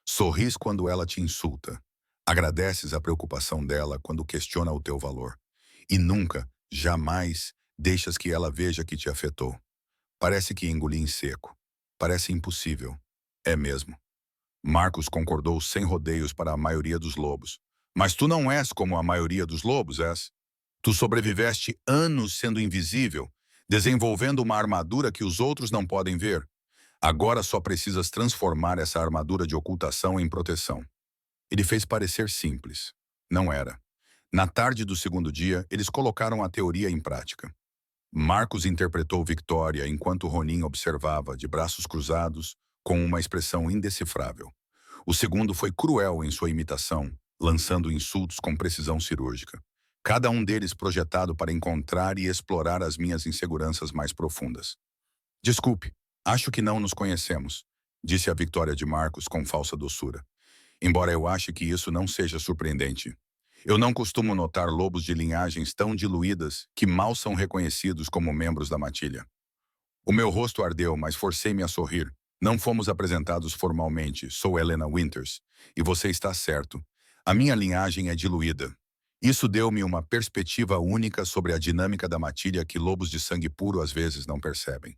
Sorris quando ela te insulta. Agradeces a preocupação dela quando questiona o teu valor. E nunca, jamais, deixas que ela veja que te afetou. Parece que engoli em seco. Parece impossível. É mesmo. Marcos concordou sem rodeios para a maioria dos lobos. Mas tu não és como a maioria dos lobos, és? Tu sobreviveste anos sendo invisível, desenvolvendo uma armadura que os outros não podem ver. Agora só precisas transformar essa armadura de ocultação em proteção. Ele fez parecer simples. Não era. Na tarde do segundo dia, eles colocaram a teoria em prática. Marcos interpretou Victoria enquanto Ronin observava, de braços cruzados, com uma expressão indecifrável. O segundo foi cruel em sua imitação, lançando insultos com precisão cirúrgica. Cada um deles projetado para encontrar e explorar as minhas inseguranças mais profundas. Desculpe, acho que não nos conhecemos, disse a Victoria de Marcos com falsa doçura. Embora eu ache que isso não seja surpreendente. Eu não costumo notar lobos de linhagens tão diluídas que mal são reconhecidos como membros da matilha. O meu rosto ardeu, mas forcei-me a sorrir. Não fomos apresentados formalmente. Sou Helena Winters. E você está certo. A minha linhagem é diluída. Isso deu-me uma perspectiva única sobre a dinâmica da matilha que lobos de sangue puro às vezes não percebem.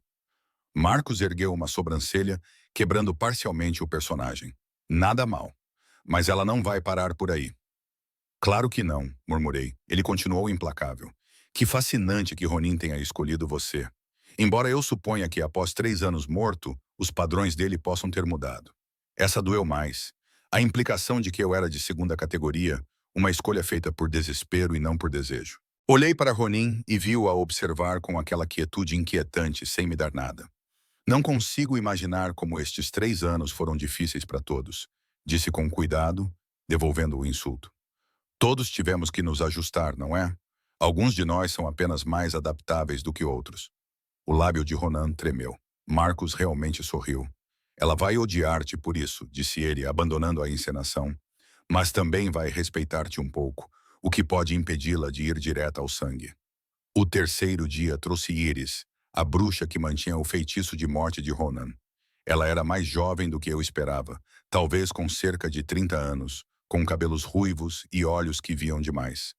Marcos ergueu uma sobrancelha, quebrando parcialmente o personagem. Nada mal. Mas ela não vai parar por aí. Claro que não, murmurei. Ele continuou implacável. Que fascinante que Ronin tenha escolhido você. Embora eu suponha que após 3 anos morto, os padrões dele possam ter mudado. Essa doeu mais. A implicação de que eu era de segunda categoria, uma escolha feita por desespero e não por desejo. Olhei para Ronin e vi-o a observar com aquela quietude inquietante sem me dar nada. Não consigo imaginar como estes 3 anos foram difíceis para todos, disse com cuidado, devolvendo o insulto. Todos tivemos que nos ajustar, não é? Alguns de nós são apenas mais adaptáveis do que outros. O lábio de Ronan tremeu. Marcos realmente sorriu. Ela vai odiar-te por isso, disse ele, abandonando a encenação. Mas também vai respeitar-te um pouco, o que pode impedi-la de ir direta ao sangue. O terceiro dia trouxe Iris, a bruxa que mantinha o feitiço de morte de Ronan. Ela era mais jovem do que eu esperava, talvez com cerca de 30 anos, com cabelos ruivos e olhos que viam demais.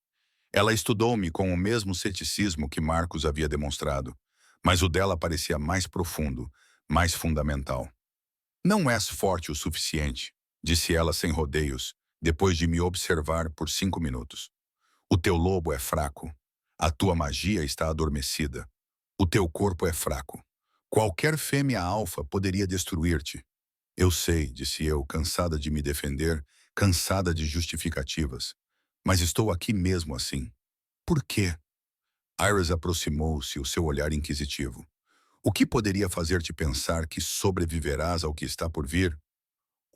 Ela estudou-me com o mesmo ceticismo que Marcos havia demonstrado, mas o dela parecia mais profundo, mais fundamental. Não és forte o suficiente, disse ela sem rodeios, depois de me observar por 5 minutos. O teu lobo é fraco. A tua magia está adormecida. O teu corpo é fraco. Qualquer fêmea alfa poderia destruir-te. Eu sei, disse eu, cansada de me defender, cansada de justificativas. Mas estou aqui mesmo assim. Por quê? Iris aproximou-se, o seu olhar inquisitivo. O que poderia fazer-te pensar que sobreviverás ao que está por vir?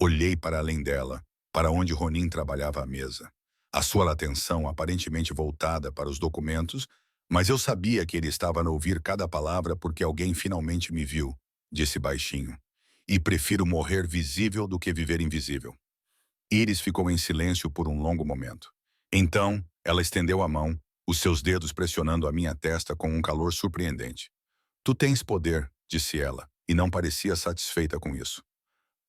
Olhei para além dela, para onde Ronin trabalhava à mesa. a sua atenção aparentemente voltada para os documentos, mas eu sabia que ele estava a ouvir cada palavra porque alguém finalmente me viu, disse baixinho. E prefiro morrer visível do que viver invisível. Iris ficou em silêncio por um longo momento. Então, ela estendeu a mão, os seus dedos pressionando a minha testa com um calor surpreendente. Tu tens poder, disse ela, e não parecia satisfeita com isso.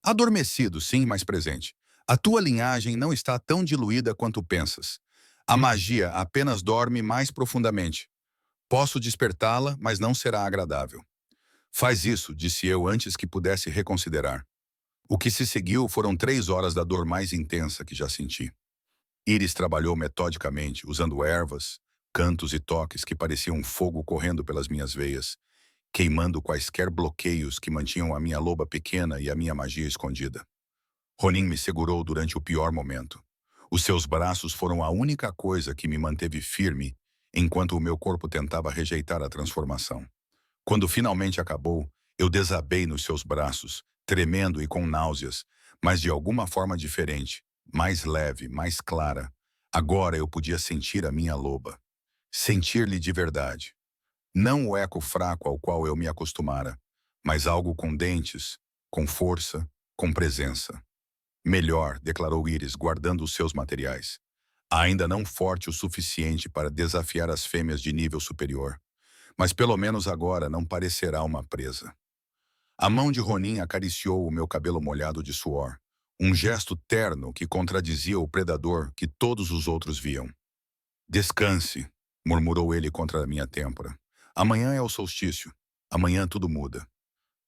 Adormecido, sim, mas presente. A tua linhagem não está tão diluída quanto pensas. A magia apenas dorme mais profundamente. Posso despertá-la, mas não será agradável. Faz isso, disse eu antes que pudesse reconsiderar. O que se seguiu foram 3 horas da dor mais intensa que já senti. Iris trabalhou metodicamente, usando ervas, cantos e toques que pareciam fogo correndo pelas minhas veias, queimando quaisquer bloqueios que mantinham a minha loba pequena e a minha magia escondida. Ronin me segurou durante o pior momento. Os seus braços foram a única coisa que me manteve firme enquanto o meu corpo tentava rejeitar a transformação. Quando finalmente acabou, eu desabei nos seus braços, tremendo e com náuseas, mas de alguma forma diferente, mais leve, mais clara. Agora eu podia sentir a minha loba. Sentir-lhe de verdade. Não o eco fraco ao qual eu me acostumara, mas algo com dentes, com força, com presença. Melhor, declarou Iris, guardando os seus materiais. Ainda não forte o suficiente para desafiar as fêmeas de nível superior. Mas pelo menos agora não parecerá uma presa. A mão de Ronin acariciou o meu cabelo molhado de suor, um gesto terno que contradizia o predador que todos os outros viam. Descanse, murmurou ele contra a minha têmpora. Amanhã é o solstício. Amanhã tudo muda.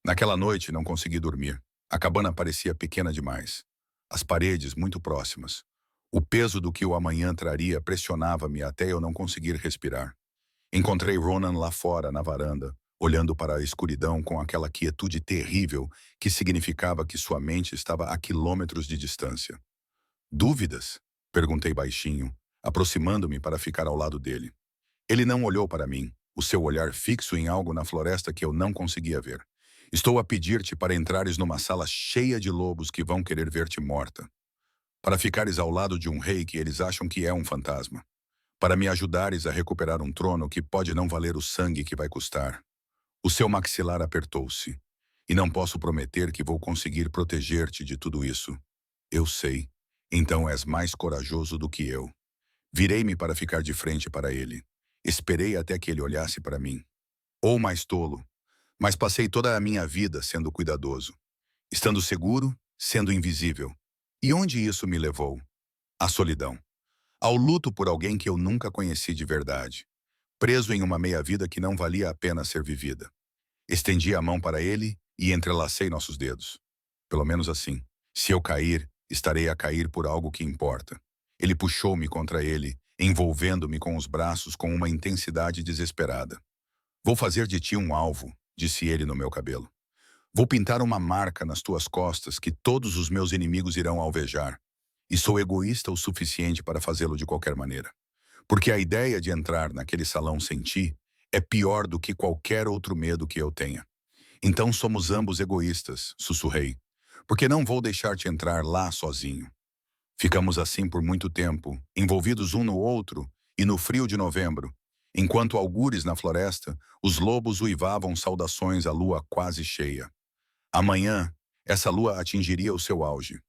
Naquela noite não consegui dormir. A cabana parecia pequena demais. As paredes muito próximas. O peso do que o amanhã traria pressionava-me até eu não conseguir respirar. Encontrei Ronan lá fora, na varanda, olhando para a escuridão com aquela quietude terrível que significava que sua mente estava a quilômetros de distância. Dúvidas? Perguntei baixinho, aproximando-me para ficar ao lado dele. Ele não olhou para mim, o seu olhar fixo em algo na floresta que eu não conseguia ver. Estou a pedir-te para entrares numa sala cheia de lobos que vão querer ver-te morta. Para ficares ao lado de um rei que eles acham que é um fantasma. Para me ajudares a recuperar um trono que pode não valer o sangue que vai custar. O seu maxilar apertou-se. E não posso prometer que vou conseguir proteger-te de tudo isso. Eu sei. Então és mais corajoso do que eu. Virei-me para ficar de frente para ele. Esperei até que ele olhasse para mim. Ou mais tolo. Mas passei toda a minha vida sendo cuidadoso. Estando seguro, sendo invisível. E onde isso me levou? À solidão. Ao luto por alguém que eu nunca conheci de verdade. Preso em uma meia-vida que não valia a pena ser vivida. Estendi a mão para ele e entrelacei nossos dedos. Pelo menos assim. Se eu cair, estarei a cair por algo que importa. Ele puxou-me contra ele, envolvendo-me com os braços com uma intensidade desesperada. Vou fazer de ti um alvo, disse ele no meu cabelo. Vou pintar uma marca nas tuas costas que todos os meus inimigos irão alvejar. E sou egoísta o suficiente para fazê-lo de qualquer maneira. Porque a ideia de entrar naquele salão sem ti é pior do que qualquer outro medo que eu tenha. Então somos ambos egoístas, sussurrei. Porque não vou deixar-te entrar lá sozinho. Ficamos assim por muito tempo, envolvidos um no outro, e no frio de novembro, enquanto algures na floresta, os lobos uivavam saudações à lua quase cheia. Amanhã, essa lua atingiria o seu auge.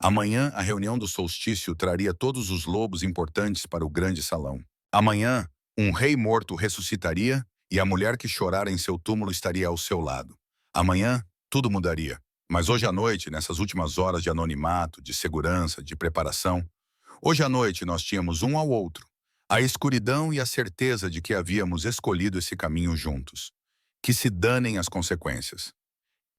Amanhã, a reunião do solstício traria todos os lobos importantes para o grande salão. Amanhã, um rei morto ressuscitaria e a mulher que chorara em seu túmulo estaria ao seu lado. Amanhã, tudo mudaria. Mas hoje à noite, nessas últimas horas de anonimato, de segurança, de preparação, hoje à noite nós tínhamos um ao outro, a escuridão e a certeza de que havíamos escolhido esse caminho juntos. Que se danem as consequências.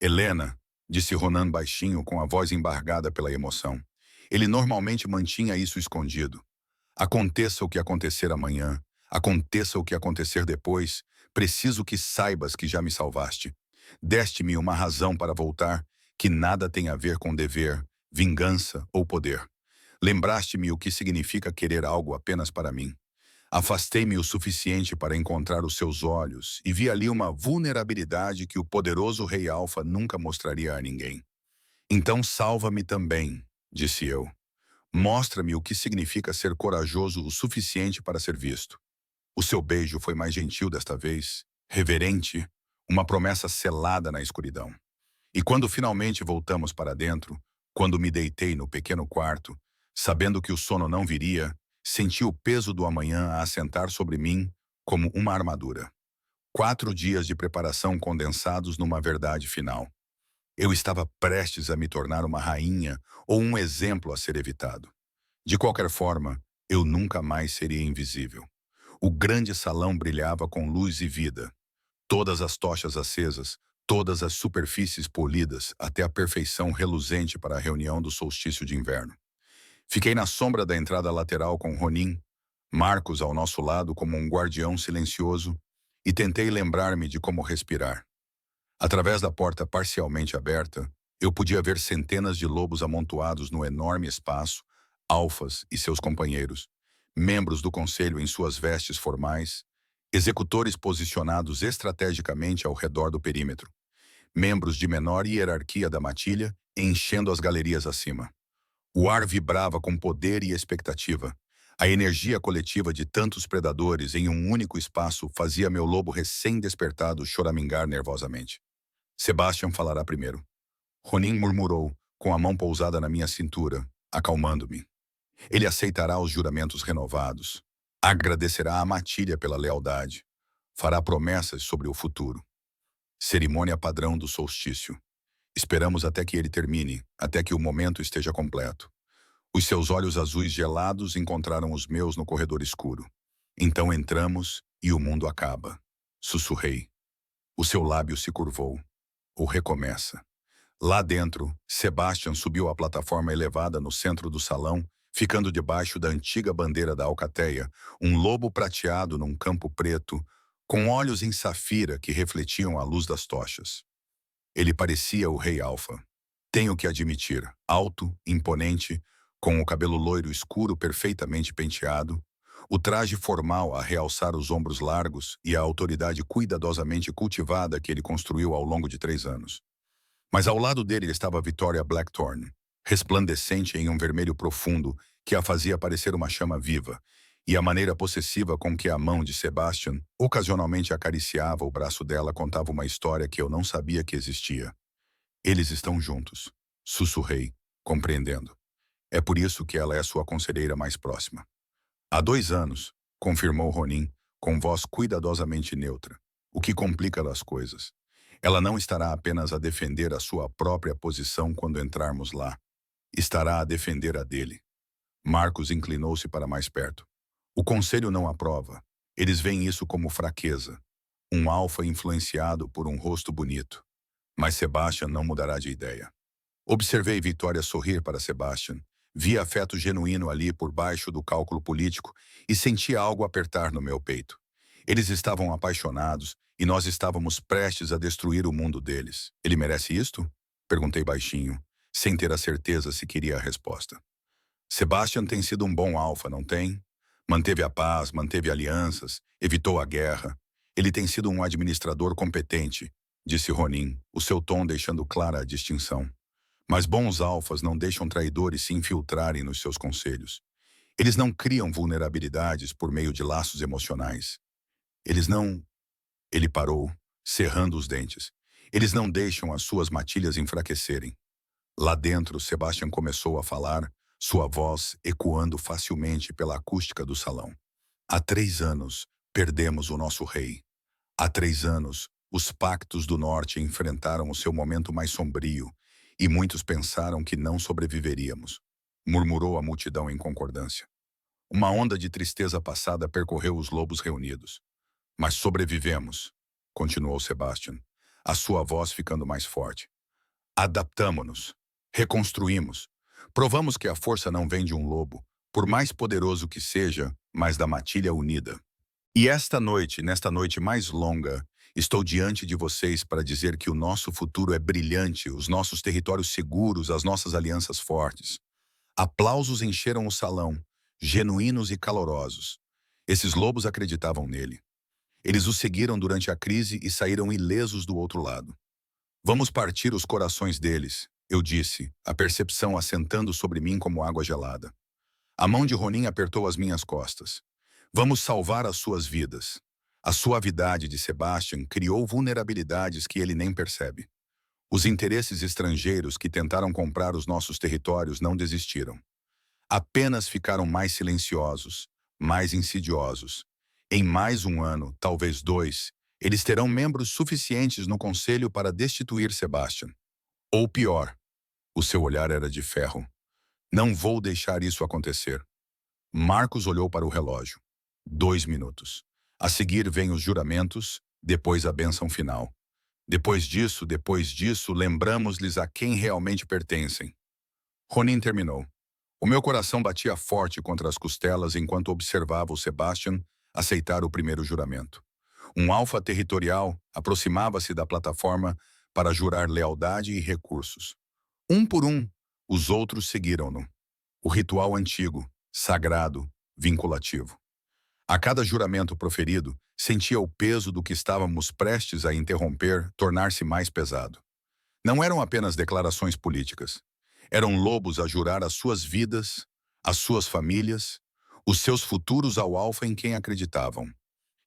Helena, disse Ronan baixinho com a voz embargada pela emoção. Ele normalmente mantinha isso escondido. Aconteça o que acontecer amanhã, aconteça o que acontecer depois, preciso que saibas que já me salvaste. Deste-me uma razão para voltar, que nada tem a ver com dever, vingança ou poder. Lembraste-me o que significa querer algo apenas para mim. Afastei-me o suficiente para encontrar os seus olhos e vi ali uma vulnerabilidade que o poderoso Rei Alfa nunca mostraria a ninguém. Então salva-me também, disse eu. Mostra-me o que significa ser corajoso o suficiente para ser visto. O seu beijo foi mais gentil desta vez, reverente, uma promessa selada na escuridão. E quando finalmente voltamos para dentro, quando me deitei no pequeno quarto, sabendo que o sono não viria, senti o peso do amanhã a assentar sobre mim como uma armadura. 4 dias de preparação condensados numa verdade final. Eu estava prestes a me tornar uma rainha ou um exemplo a ser evitado. De qualquer forma, eu nunca mais seria invisível. O grande salão brilhava com luz e vida. Todas as tochas acesas, todas as superfícies polidas até a perfeição reluzente para a reunião do solstício de inverno. Fiquei na sombra da entrada lateral com Ronin, Marcos ao nosso lado como um guardião silencioso, e tentei lembrar-me de como respirar. Através da porta parcialmente aberta, eu podia ver centenas de lobos amontoados no enorme espaço, alfas e seus companheiros, membros do conselho em suas vestes formais, executores posicionados estrategicamente ao redor do perímetro, membros de menor hierarquia da matilha enchendo as galerias acima. O ar vibrava com poder e expectativa. A energia coletiva de tantos predadores em um único espaço fazia meu lobo recém-despertado choramingar nervosamente. Sebastian falará primeiro. Ronin murmurou, com a mão pousada na minha cintura, acalmando-me. Ele aceitará os juramentos renovados. Agradecerá a matilha pela lealdade. Fará promessas sobre o futuro. Cerimônia padrão do solstício. Esperamos até que ele termine, até que o momento esteja completo. Os seus olhos azuis gelados encontraram os meus no corredor escuro. Então entramos e o mundo acaba. Sussurrei. O seu lábio se curvou. Ou recomeça. Lá dentro, Sebastian subiu a plataforma elevada no centro do salão, ficando debaixo da antiga bandeira da alcateia, um lobo prateado num campo preto, com olhos em safira que refletiam a luz das tochas. Ele parecia o rei Alfa. Tenho que admitir, alto, imponente, com o cabelo loiro escuro perfeitamente penteado, o traje formal a realçar os ombros largos e a autoridade cuidadosamente cultivada que ele construiu ao longo de 3 anos. Mas ao lado dele estava Victoria Blackthorne, resplandecente em um vermelho profundo que a fazia parecer uma chama viva, e a maneira possessiva com que a mão de Sebastian ocasionalmente acariciava o braço dela contava uma história que eu não sabia que existia. Eles estão juntos, sussurrei, compreendendo. É por isso que ela é sua conselheira mais próxima. Há 2 anos, confirmou Ronin, com voz cuidadosamente neutra, o que complica as coisas. Ela não estará apenas a defender a sua própria posição quando entrarmos lá. Estará a defender a dele. Marcos inclinou-se para mais perto. O conselho não aprova. Eles veem isso como fraqueza. Um alfa influenciado por um rosto bonito. Mas Sebastian não mudará de ideia. Observei Victoria sorrir para Sebastian. Vi afeto genuíno ali por baixo do cálculo político e senti algo apertar no meu peito. Eles estavam apaixonados e nós estávamos prestes a destruir o mundo deles. Ele merece isto? Perguntei baixinho, sem ter a certeza se queria a resposta. Sebastian tem sido um bom alfa, não tem? Manteve a paz, manteve alianças, evitou a guerra. Ele tem sido um administrador competente, disse Ronin, o seu tom deixando clara a distinção. Mas bons alfas não deixam traidores se infiltrarem nos seus conselhos. Eles não criam vulnerabilidades por meio de laços emocionais. Eles não... Ele parou, cerrando os dentes. Eles não deixam as suas matilhas enfraquecerem. Lá dentro, Sebastian começou a falar, sua voz ecoando facilmente pela acústica do salão. Há 3 anos, perdemos o nosso rei. Há 3 anos, os pactos do norte enfrentaram o seu momento mais sombrio, e muitos pensaram que não sobreviveríamos, murmurou a multidão em concordância. Uma onda de tristeza passada percorreu os lobos reunidos. Mas sobrevivemos, continuou Sebastian, a sua voz ficando mais forte. Adaptamo-nos, reconstruímos, provamos que a força não vem de um lobo, por mais poderoso que seja, mas da matilha unida. E esta noite, nesta noite mais longa, estou diante de vocês para dizer que o nosso futuro é brilhante, os nossos territórios seguros, as nossas alianças fortes. Aplausos encheram o salão, genuínos e calorosos. Esses lobos acreditavam nele. Eles o seguiram durante a crise e saíram ilesos do outro lado. Vamos partir os corações deles, eu disse, a percepção assentando sobre mim como água gelada. A mão de Ronin apertou as minhas costas. Vamos salvar as suas vidas. A suavidade de Sebastian criou vulnerabilidades que ele nem percebe. Os interesses estrangeiros que tentaram comprar os nossos territórios não desistiram. Apenas ficaram mais silenciosos, mais insidiosos. Em mais um ano, talvez 2, eles terão membros suficientes no conselho para destituir Sebastian. Ou pior, o seu olhar era de ferro. Não vou deixar isso acontecer. Marcos olhou para o relógio. 2 minutos. A seguir vêm os juramentos, depois a bênção final. Depois disso, lembramos-lhes a quem realmente pertencem. Ronin terminou. O meu coração batia forte contra as costelas enquanto observava o Sebastian aceitar o primeiro juramento. Um alfa territorial aproximava-se da plataforma para jurar lealdade e recursos. Um por um, os outros seguiram-no. O ritual antigo, sagrado, vinculativo. A cada juramento proferido, sentia o peso do que estávamos prestes a interromper tornar-se mais pesado. Não eram apenas declarações políticas. Eram lobos a jurar as suas vidas, as suas famílias, os seus futuros ao alfa em quem acreditavam.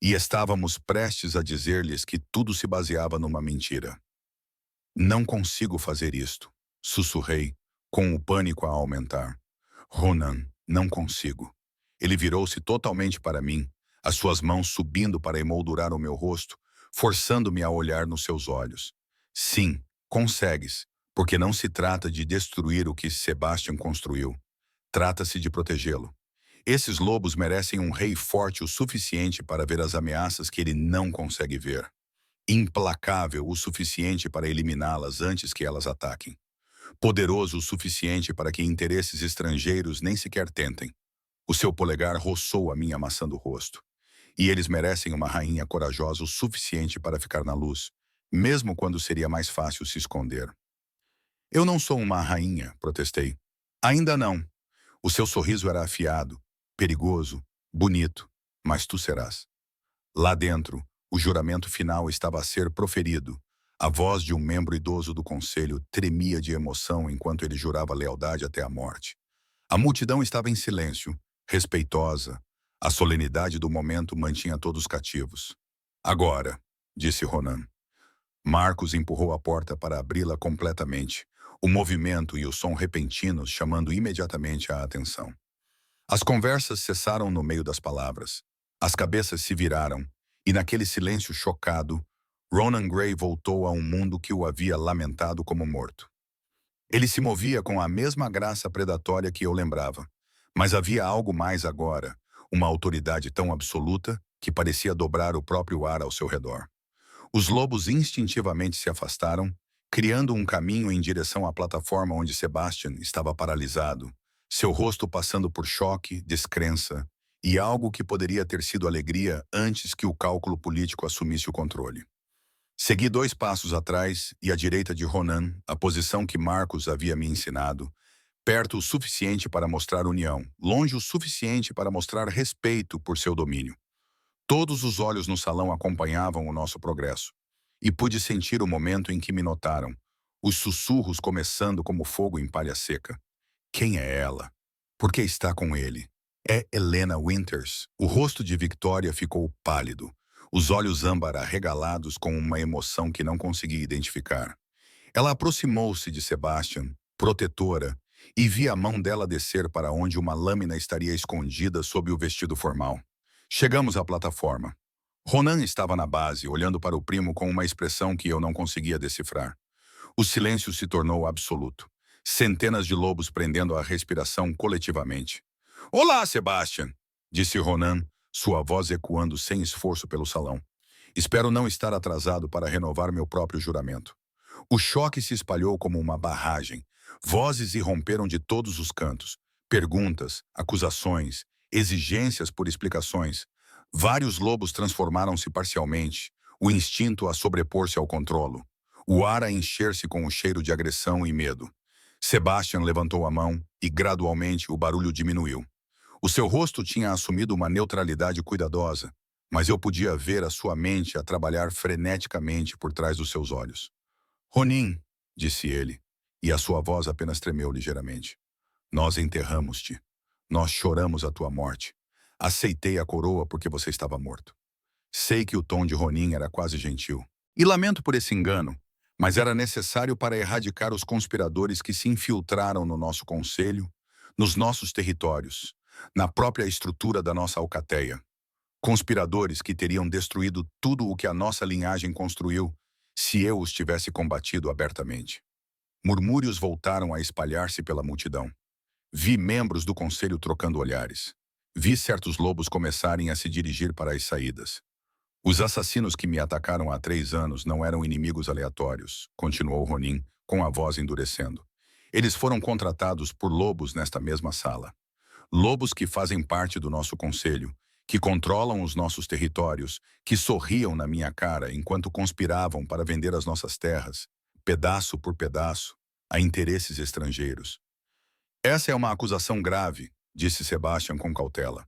E estávamos prestes a dizer-lhes que tudo se baseava numa mentira. Não consigo fazer isto, sussurrei, com o pânico a aumentar. Ronan, não consigo. Ele virou-se totalmente para mim, as suas mãos subindo para emoldurar o meu rosto, forçando-me a olhar nos seus olhos. Sim, consegues, porque não se trata de destruir o que Sebastian construiu. Trata-se de protegê-lo. Esses lobos merecem um rei forte o suficiente para ver as ameaças que ele não consegue ver. Implacável o suficiente para eliminá-las antes que elas ataquem. Poderoso o suficiente para que interesses estrangeiros nem sequer tentem. O seu polegar roçou a minha maçã do rosto. E eles merecem uma rainha corajosa o suficiente para ficar na luz, mesmo quando seria mais fácil se esconder. Eu não sou uma rainha, protestei. Ainda não. O seu sorriso era afiado, perigoso, bonito, mas tu serás. Lá dentro, o juramento final estava a ser proferido. A voz de um membro idoso do conselho tremia de emoção enquanto ele jurava lealdade até a morte. A multidão estava em silêncio, respeitosa. A solenidade do momento mantinha todos cativos. Agora, disse Ronan. Marcos empurrou a porta para abri-la completamente, o movimento e o som repentinos chamando imediatamente a atenção. As conversas cessaram no meio das palavras. As cabeças se viraram, e naquele silêncio chocado, Ronan Gray voltou a um mundo que o havia lamentado como morto. Ele se movia com a mesma graça predatória que eu lembrava, mas havia algo mais agora, uma autoridade tão absoluta que parecia dobrar o próprio ar ao seu redor. Os lobos instintivamente se afastaram, criando um caminho em direção à plataforma onde Sebastian estava paralisado, seu rosto passando por choque, descrença e algo que poderia ter sido alegria antes que o cálculo político assumisse o controle. Segui 2 passos atrás e à direita de Ronan, a posição que Marcos havia me ensinado, perto o suficiente para mostrar união, longe o suficiente para mostrar respeito por seu domínio. Todos os olhos no salão acompanhavam o nosso progresso, e pude sentir o momento em que me notaram, os sussurros começando como fogo em palha seca. Quem é ela? Por que está com ele? É Helena Winters. O rosto de Victoria ficou pálido, os olhos âmbar arregalados com uma emoção que não conseguia identificar. Ela aproximou-se de Sebastian, protetora, e vi a mão dela descer para onde uma lâmina estaria escondida sob o vestido formal. Chegamos à plataforma. Ronan estava na base, olhando para o primo com uma expressão que eu não conseguia decifrar. O silêncio se tornou absoluto. Centenas de lobos prendendo a respiração coletivamente. Olá, Sebastian, disse Ronan, sua voz ecoando sem esforço pelo salão. Espero não estar atrasado para renovar meu próprio juramento. O choque se espalhou como uma barragem. Vozes irromperam de todos os cantos. Perguntas, acusações, exigências por explicações. Vários lobos transformaram-se parcialmente, o instinto a sobrepor-se ao controlo, o ar a encher-se com o cheiro de agressão e medo. Sebastian levantou a mão e, gradualmente, o barulho diminuiu. O seu rosto tinha assumido uma neutralidade cuidadosa, mas eu podia ver a sua mente a trabalhar freneticamente por trás dos seus olhos. Ronin, disse ele, E a sua voz apenas tremeu ligeiramente. Nós enterramos-te. Nós choramos a tua morte. Aceitei a coroa porque você estava morto. Sei que o tom de Ronin era quase gentil. E lamento por esse engano, mas era necessário para erradicar os conspiradores que se infiltraram no nosso conselho, nos nossos territórios, na própria estrutura da nossa alcateia. Conspiradores que teriam destruído tudo o que a nossa linhagem construiu se eu os tivesse combatido abertamente. Murmúrios voltaram a espalhar-se pela multidão. Vi membros do conselho trocando olhares. Vi certos lobos começarem a se dirigir para as saídas. Os assassinos que me atacaram há 3 anos não eram inimigos aleatórios, continuou Ronin, com a voz endurecendo. Eles foram contratados por lobos nesta mesma sala. Lobos que fazem parte do nosso conselho, que controlam os nossos territórios, que sorriam na minha cara enquanto conspiravam para vender as nossas terras, pedaço por pedaço, a interesses estrangeiros. Essa é uma acusação grave, disse Sebastian com cautela.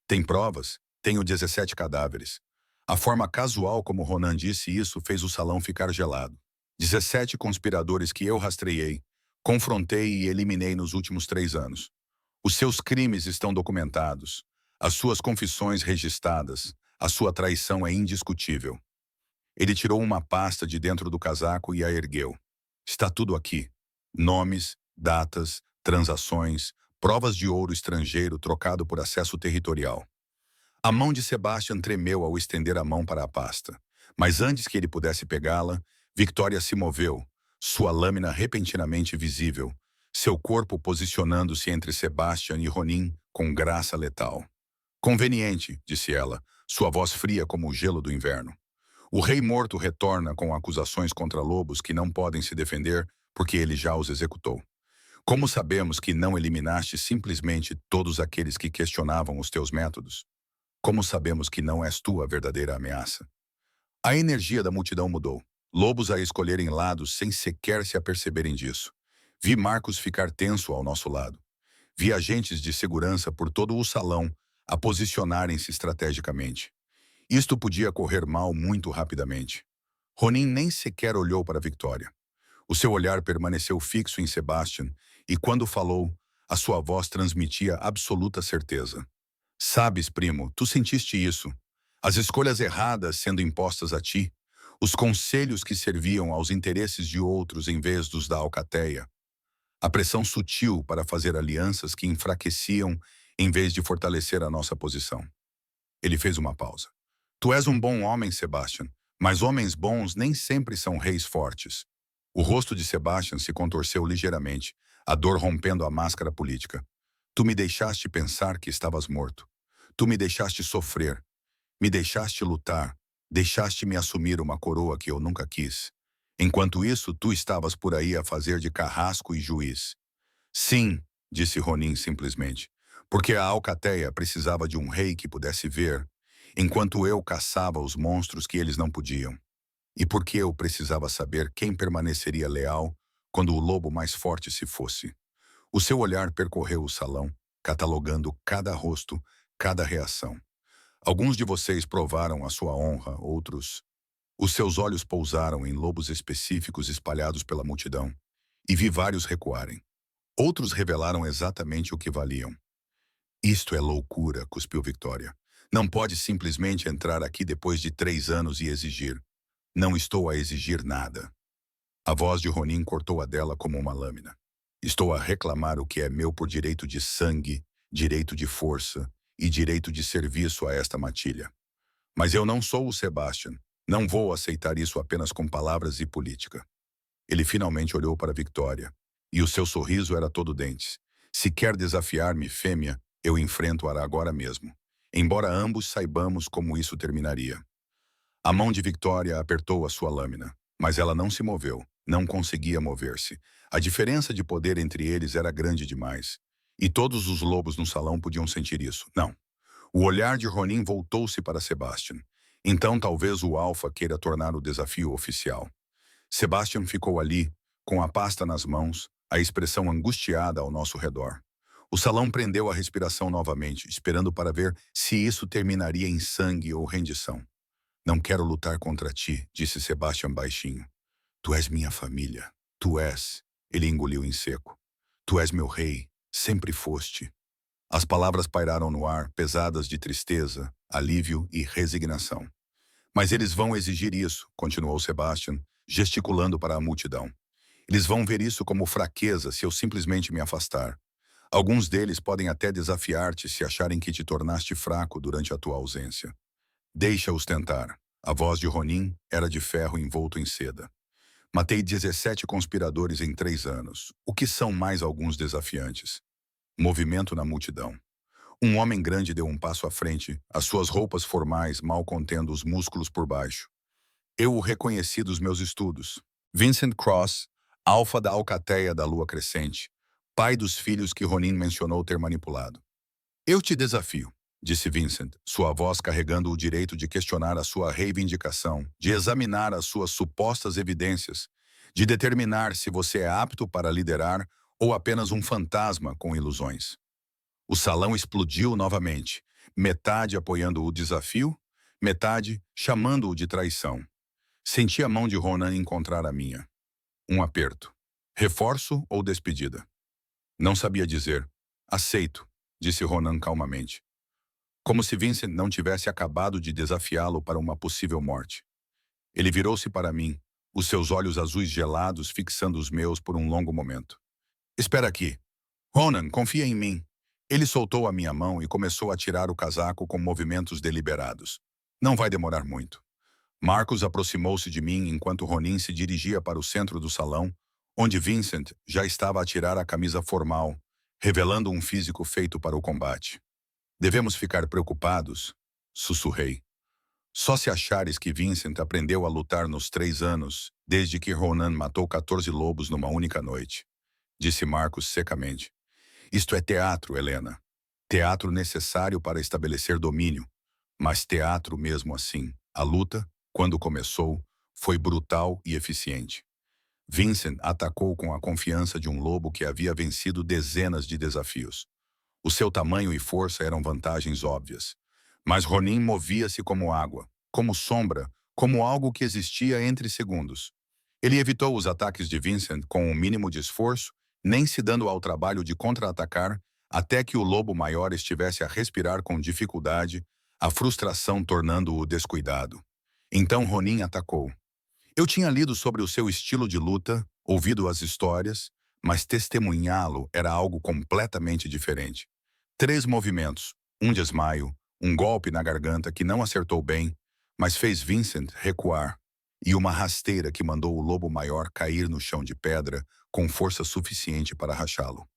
Tem provas? Tenho 17 cadáveres. A forma casual como Ronan disse isso fez o salão ficar gelado. 17 conspiradores que eu rastreei, confrontei e eliminei nos últimos 3 anos. Os seus crimes estão documentados, as suas confissões registradas, a sua traição é indiscutível. Ele tirou uma pasta de dentro do casaco e a ergueu. Está tudo aqui. Nomes, datas, transações, provas de ouro estrangeiro trocado por acesso territorial. A mão de Sebastian tremeu ao estender a mão para a pasta. Mas antes que ele pudesse pegá-la, Victoria se moveu, sua lâmina repentinamente visível, seu corpo posicionando-se entre Sebastian e Ronin com graça letal. Conveniente, disse ela, sua voz fria como o gelo do inverno. O rei morto retorna com acusações contra lobos que não podem se defender porque ele já os executou. Como sabemos que não eliminaste simplesmente todos aqueles que questionavam os teus métodos? Como sabemos que não és tu a verdadeira ameaça? A energia da multidão mudou. Lobos a escolherem lados sem sequer se aperceberem disso. Vi Marcos ficar tenso ao nosso lado. Vi agentes de segurança por todo o salão a posicionarem-se estrategicamente. Isto podia correr mal muito rapidamente. Ronin nem sequer olhou para Victoria. O seu olhar permaneceu fixo em Sebastian e, quando falou, a sua voz transmitia absoluta certeza. Sabes, primo, tu sentiste isso. As escolhas erradas sendo impostas a ti, os conselhos que serviam aos interesses de outros em vez dos da alcateia, a pressão sutil para fazer alianças que enfraqueciam em vez de fortalecer a nossa posição. Ele fez uma pausa. Tu és um bom homem, Sebastian, mas homens bons nem sempre são reis fortes. O rosto de Sebastian se contorceu ligeiramente, a dor rompendo a máscara política. Tu me deixaste pensar que estavas morto. Tu me deixaste sofrer. Me deixaste lutar. Deixaste-me assumir uma coroa que eu nunca quis. Enquanto isso, tu estavas por aí a fazer de carrasco e juiz. Sim, disse Ronin simplesmente, porque a alcateia precisava de um rei que pudesse ver, enquanto eu caçava os monstros que eles não podiam. E porque eu precisava saber quem permaneceria leal quando o lobo mais forte se fosse. O seu olhar percorreu o salão, catalogando cada rosto, cada reação. Alguns de vocês provaram a sua honra, outros... Os seus olhos pousaram em lobos específicos espalhados pela multidão, e vi vários recuarem. Outros revelaram exatamente o que valiam. Isto é loucura, cuspiu Victoria. Não pode simplesmente entrar aqui depois de 3 anos e exigir. Não estou a exigir nada. A voz de Ronin cortou a dela como uma lâmina. Estou a reclamar o que é meu por direito de sangue, direito de força e direito de serviço a esta matilha. Mas eu não sou o Sebastian. Não vou aceitar isso apenas com palavras e política. Ele finalmente olhou para Victoria, e o seu sorriso era todo dentes. Se quer desafiar-me, fêmea, eu enfrento-a agora mesmo, embora ambos saibamos como isso terminaria. A mão de Victoria apertou a sua lâmina, mas ela não se moveu, não conseguia mover-se. A diferença de poder entre eles era grande demais, e todos os lobos no salão podiam sentir isso. Não. O olhar de Ronin voltou-se para Sebastian. Então talvez o Alfa queira tornar o desafio oficial. Sebastian ficou ali, com a pasta nas mãos, a expressão angustiada ao nosso redor. O salão prendeu a respiração novamente, esperando para ver se isso terminaria em sangue ou rendição. Não quero lutar contra ti, disse Sebastian baixinho. Tu és minha família. Tu és. Ele engoliu em seco. Tu és meu rei, sempre foste. As palavras pairaram no ar, pesadas de tristeza, alívio e resignação. Mas eles vão exigir isso, continuou Sebastian, gesticulando para a multidão. Eles vão ver isso como fraqueza se eu simplesmente me afastar. Alguns deles podem até desafiar-te se acharem que te tornaste fraco durante a tua ausência. Deixa-os tentar. A voz de Ronin era de ferro envolto em seda. Matei 17 conspiradores em 3 anos. O que são mais alguns desafiantes? Movimento na multidão. Um homem grande deu um passo à frente, as suas roupas formais mal contendo os músculos por baixo. Eu o reconheci dos meus estudos. Vincent Cross, alfa da Alcateia da Lua Crescente, pai dos filhos que Ronin mencionou ter manipulado. Eu te desafio, disse Vincent, sua voz carregando o direito de questionar a sua reivindicação, de examinar as suas supostas evidências, de determinar se você é apto para liderar ou apenas um fantasma com ilusões. O salão explodiu novamente, metade apoiando o desafio, metade chamando-o de traição. Senti a mão de Ronan encontrar a minha. Um aperto. Reforço ou despedida? Não sabia dizer. Aceito, disse Ronan calmamente. Como se Vincent não tivesse acabado de desafiá-lo para uma possível morte. Ele virou-se para mim, os seus olhos azuis gelados fixando os meus por um longo momento. Espera aqui. Ronan, confia em mim. Ele soltou a minha mão e começou a tirar o casaco com movimentos deliberados. Não vai demorar muito. Marcos aproximou-se de mim enquanto Ronin se dirigia para o centro do salão, onde Vincent já estava a tirar a camisa formal, revelando um físico feito para o combate. Devemos ficar preocupados? Sussurrei. Só se achares que Vincent aprendeu a lutar nos 3 anos, desde que Ronan matou 14 lobos numa única noite, disse Marcos secamente. Isto é teatro, Helena. Teatro necessário para estabelecer domínio, mas teatro mesmo assim. A luta, quando começou, foi brutal e eficiente. Vincent atacou com a confiança de um lobo que havia vencido dezenas de desafios. O seu tamanho e força eram vantagens óbvias. Mas Ronin movia-se como água, como sombra, como algo que existia entre segundos. Ele evitou os ataques de Vincent com o mínimo de esforço, nem se dando ao trabalho de contra-atacar, até que o lobo maior estivesse a respirar com dificuldade, a frustração tornando-o descuidado. Então Ronin atacou. Eu tinha lido sobre o seu estilo de luta, ouvido as histórias, mas testemunhá-lo era algo completamente diferente. 3 movimentos, um desmaio, um golpe na garganta que não acertou bem, mas fez Vincent recuar, e uma rasteira que mandou o lobo maior cair no chão de pedra com força suficiente para rachá-lo.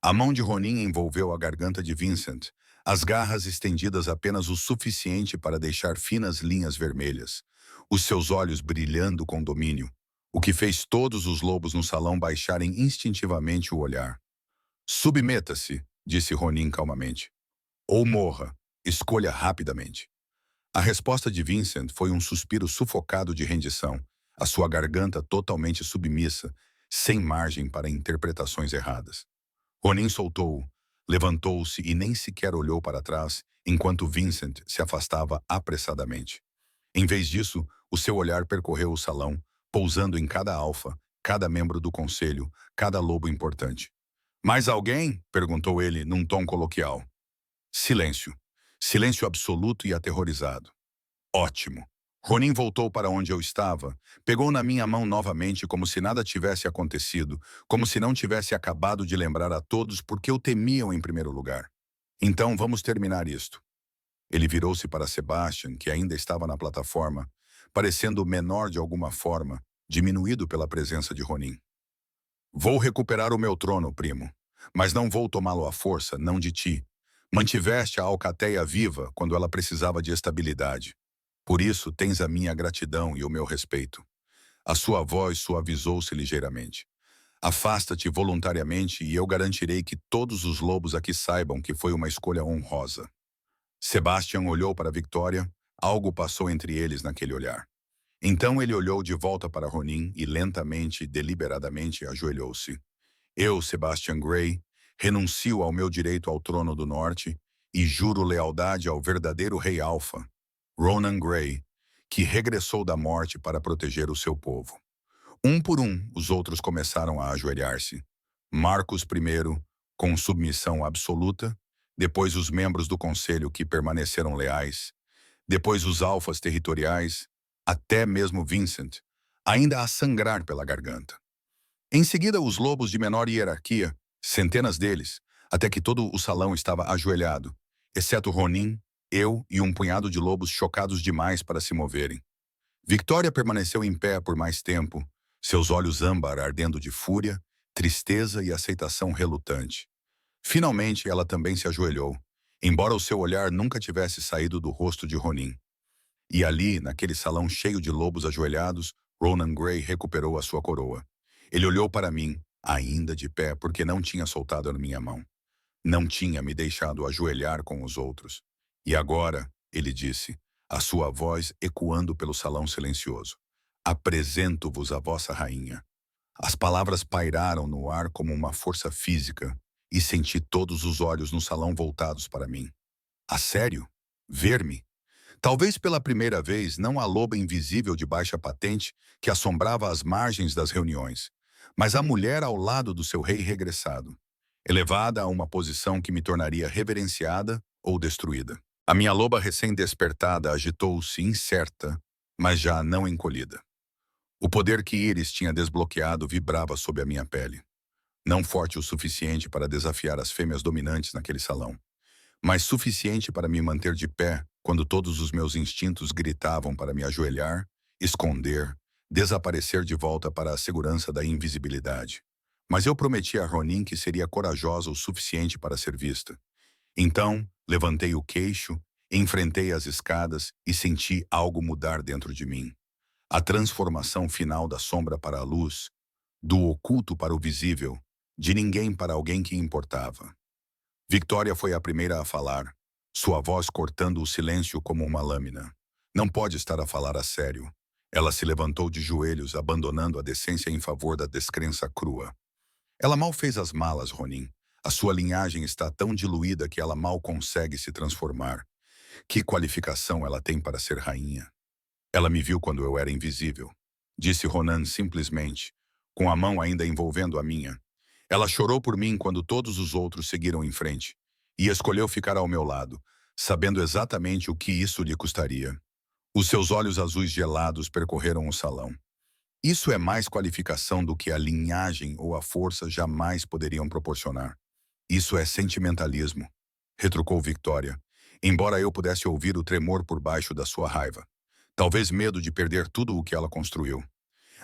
A mão de Ronin envolveu a garganta de Vincent, as garras estendidas apenas o suficiente para deixar finas linhas vermelhas, os seus olhos brilhando com domínio, o que fez todos os lobos no salão baixarem instintivamente o olhar. Submeta-se, disse Ronin calmamente. Ou morra, escolha rapidamente. A resposta de Vincent foi um suspiro sufocado de rendição, a sua garganta totalmente submissa, sem margem para interpretações erradas. Ronin soltou-o, levantou-se e nem sequer olhou para trás, enquanto Vincent se afastava apressadamente. Em vez disso, o seu olhar percorreu o salão, pousando em cada alfa, cada membro do conselho, cada lobo importante. Mais alguém? Perguntou ele, num tom coloquial. Silêncio. Silêncio absoluto e aterrorizado. Ótimo. Ronin voltou para onde eu estava, pegou na minha mão novamente como se nada tivesse acontecido, como se não tivesse acabado de lembrar a todos porque o temiam em primeiro lugar. Então vamos terminar isto. Ele virou-se para Sebastian, que ainda estava na plataforma, parecendo menor de alguma forma, diminuído pela presença de Ronin. Vou recuperar o meu trono, primo, mas não vou tomá-lo à força, não de ti. Mantiveste a Alcateia viva quando ela precisava de estabilidade. Por isso tens a minha gratidão e o meu respeito. A sua voz suavizou-se ligeiramente. Afasta-te voluntariamente e eu garantirei que todos os lobos aqui saibam que foi uma escolha honrosa. Sebastian olhou para Victoria, algo passou entre eles naquele olhar. Então ele olhou de volta para Ronin e lentamente e deliberadamente ajoelhou-se. Eu, Sebastian Grey, renuncio ao meu direito ao trono do norte e juro lealdade ao verdadeiro rei Alfa, Ronan Grey, que regressou da morte para proteger o seu povo. Um por um, os outros começaram a ajoelhar-se. Marcos primeiro, com submissão absoluta, depois os membros do conselho que permaneceram leais, depois os alfas territoriais, até mesmo Vincent, ainda a sangrar pela garganta. Em seguida, os lobos de menor hierarquia, centenas deles, até que todo o salão estava ajoelhado, exceto Ronin, eu e um punhado de lobos chocados demais para se moverem. Victoria permaneceu em pé por mais tempo, seus olhos âmbar ardendo de fúria, tristeza e aceitação relutante. Finalmente, ela também se ajoelhou, embora o seu olhar nunca tivesse saído do rosto de Ronin. E ali, naquele salão cheio de lobos ajoelhados, Ronan Grey recuperou a sua coroa. Ele olhou para mim, ainda de pé, porque não tinha soltado a minha mão. Não tinha me deixado ajoelhar com os outros. E agora, ele disse, a sua voz ecoando pelo salão silencioso. Apresento-vos a vossa rainha. As palavras pairaram no ar como uma força física, e senti todos os olhos no salão voltados para mim. A sério? Ver-me? Talvez pela primeira vez, não a loba invisível de baixa patente que assombrava as margens das reuniões, mas a mulher ao lado do seu rei regressado, elevada a uma posição que me tornaria reverenciada ou destruída. A minha loba recém-despertada agitou-se incerta, mas já não encolhida. O poder que Iris tinha desbloqueado vibrava sob a minha pele. Não forte o suficiente para desafiar as fêmeas dominantes naquele salão, mas suficiente para me manter de pé quando todos os meus instintos gritavam para me ajoelhar, esconder, desaparecer de volta para a segurança da invisibilidade. Mas eu prometi a Ronin que seria corajosa o suficiente para ser vista. Então, levantei o queixo, enfrentei as escadas e senti algo mudar dentro de mim. A transformação final da sombra para a luz, do oculto para o visível, de ninguém para alguém que importava. Victoria foi a primeira a falar, sua voz cortando o silêncio como uma lâmina. Não pode estar a falar a sério. Ela se levantou de joelhos, abandonando a decência em favor da descrença crua. Ela mal fez as malas, Ronin. A sua linhagem está tão diluída que ela mal consegue se transformar. Que qualificação ela tem para ser rainha? Ela me viu quando eu era invisível, disse Ronan simplesmente, com a mão ainda envolvendo a minha. Ela chorou por mim quando todos os outros seguiram em frente, e escolheu ficar ao meu lado, sabendo exatamente o que isso lhe custaria. Os seus olhos azuis gelados percorreram o salão. Isso é mais qualificação do que a linhagem ou a força jamais poderiam proporcionar. Isso é sentimentalismo, retrucou Victoria, embora eu pudesse ouvir o tremor por baixo da sua raiva. Talvez medo de perder tudo o que ela construiu.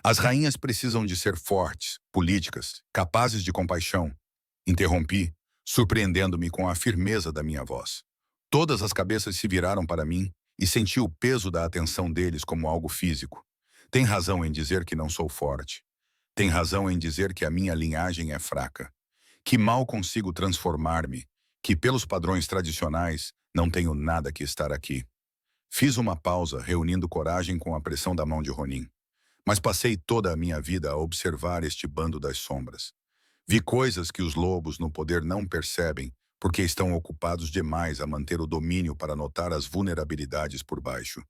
As rainhas precisam de ser fortes, políticas, capazes de compaixão. Interrompi, surpreendendo-me com a firmeza da minha voz. Todas as cabeças se viraram para mim e senti o peso da atenção deles como algo físico. Tem razão em dizer que não sou forte. Tem razão em dizer que a minha linhagem é fraca. Que mal consigo transformar-me. Que pelos padrões tradicionais não tenho nada que estar aqui. Fiz uma pausa, reunindo coragem com a pressão da mão de Ronin. Mas passei toda a minha vida a observar este bando das sombras. Vi coisas que os lobos no poder não percebem, porque estão ocupados demais a manter o domínio para notar as vulnerabilidades por baixo.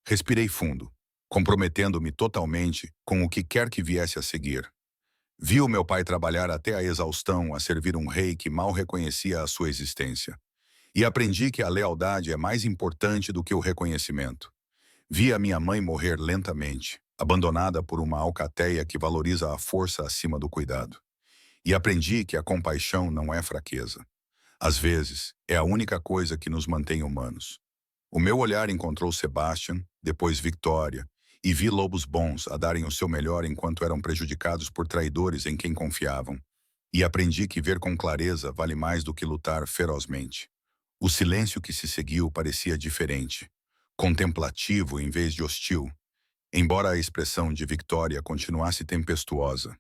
Respirei fundo, comprometendo-me totalmente com o que quer que viesse a seguir. Vi o meu pai trabalhar até a exaustão a servir um rei que mal reconhecia a sua existência. E aprendi que a lealdade é mais importante do que o reconhecimento. Vi a minha mãe morrer lentamente, abandonada por uma alcateia que valoriza a força acima do cuidado. E aprendi que a compaixão não é fraqueza. Às vezes, é a única coisa que nos mantém humanos. O meu olhar encontrou Sebastian, depois Victoria, e vi lobos bons a darem o seu melhor enquanto eram prejudicados por traidores em quem confiavam. E aprendi que ver com clareza vale mais do que lutar ferozmente. O silêncio que se seguiu parecia diferente, contemplativo em vez de hostil, embora a expressão de Victoria continuasse tempestuosa.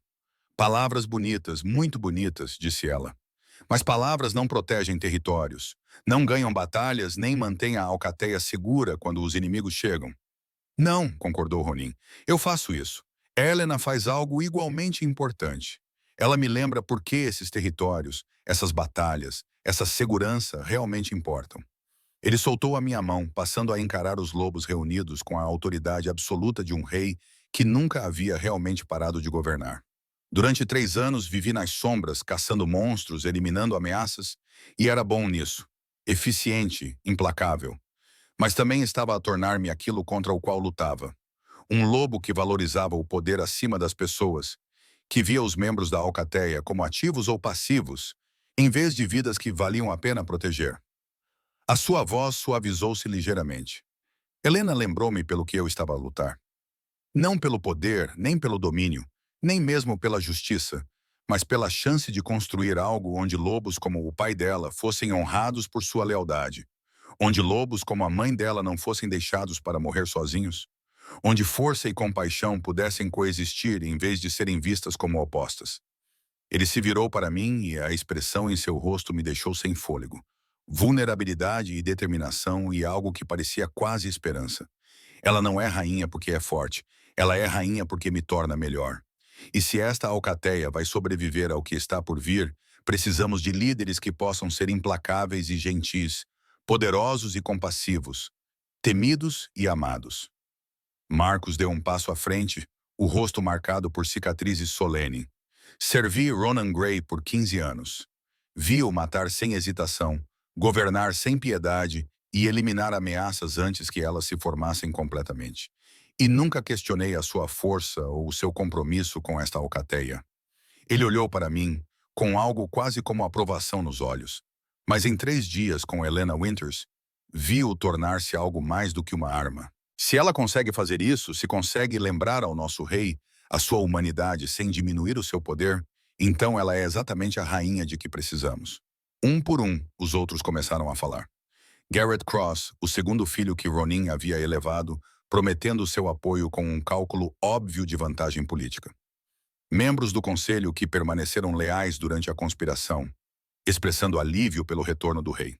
Palavras bonitas, muito bonitas, disse ela. Mas palavras não protegem territórios, não ganham batalhas nem mantêm a alcateia segura quando os inimigos chegam. Não, concordou Ronin. Eu faço isso. Helena faz algo igualmente importante. Ela me lembra por que esses territórios, essas batalhas, essa segurança realmente importam. Ele soltou a minha mão, passando a encarar os lobos reunidos com a autoridade absoluta de um rei que nunca havia realmente parado de governar. Durante 3 anos vivi nas sombras, caçando monstros, eliminando ameaças, e era bom nisso. Eficiente, implacável. Mas também estava a tornar-me aquilo contra o qual lutava. Um lobo que valorizava o poder acima das pessoas, que via os membros da alcateia como ativos ou passivos, em vez de vidas que valiam a pena proteger. A sua voz suavizou-se ligeiramente. Helena lembrou-me pelo que eu estava a lutar. Não pelo poder, nem pelo domínio, nem mesmo pela justiça, mas pela chance de construir algo onde lobos como o pai dela fossem honrados por sua lealdade, onde lobos como a mãe dela não fossem deixados para morrer sozinhos, onde força e compaixão pudessem coexistir em vez de serem vistas como opostas. Ele se virou para mim e a expressão em seu rosto me deixou sem fôlego. Vulnerabilidade e determinação e algo que parecia quase esperança. Ela não é rainha porque é forte, ela é rainha porque me torna melhor. E se esta alcateia vai sobreviver ao que está por vir, precisamos de líderes que possam ser implacáveis e gentis, poderosos e compassivos, temidos e amados. Marcos deu um passo à frente, o rosto marcado por cicatrizes solene. Servi Ronan Gray por 15 anos. Vi-o matar sem hesitação, governar sem piedade e eliminar ameaças antes que elas se formassem completamente. E nunca questionei a sua força ou o seu compromisso com esta alcateia. Ele olhou para mim, com algo quase como aprovação nos olhos. Mas em 3 dias, com Helena Winters, vi-o tornar-se algo mais do que uma arma. Se ela consegue fazer isso, se consegue lembrar ao nosso rei a sua humanidade sem diminuir o seu poder, então ela é exatamente a rainha de que precisamos. Um por um, os outros começaram a falar. Garrett Cross, o segundo filho que Ronin havia elevado, prometendo seu apoio com um cálculo óbvio de vantagem política. Membros do conselho que permaneceram leais durante a conspiração, expressando alívio pelo retorno do rei.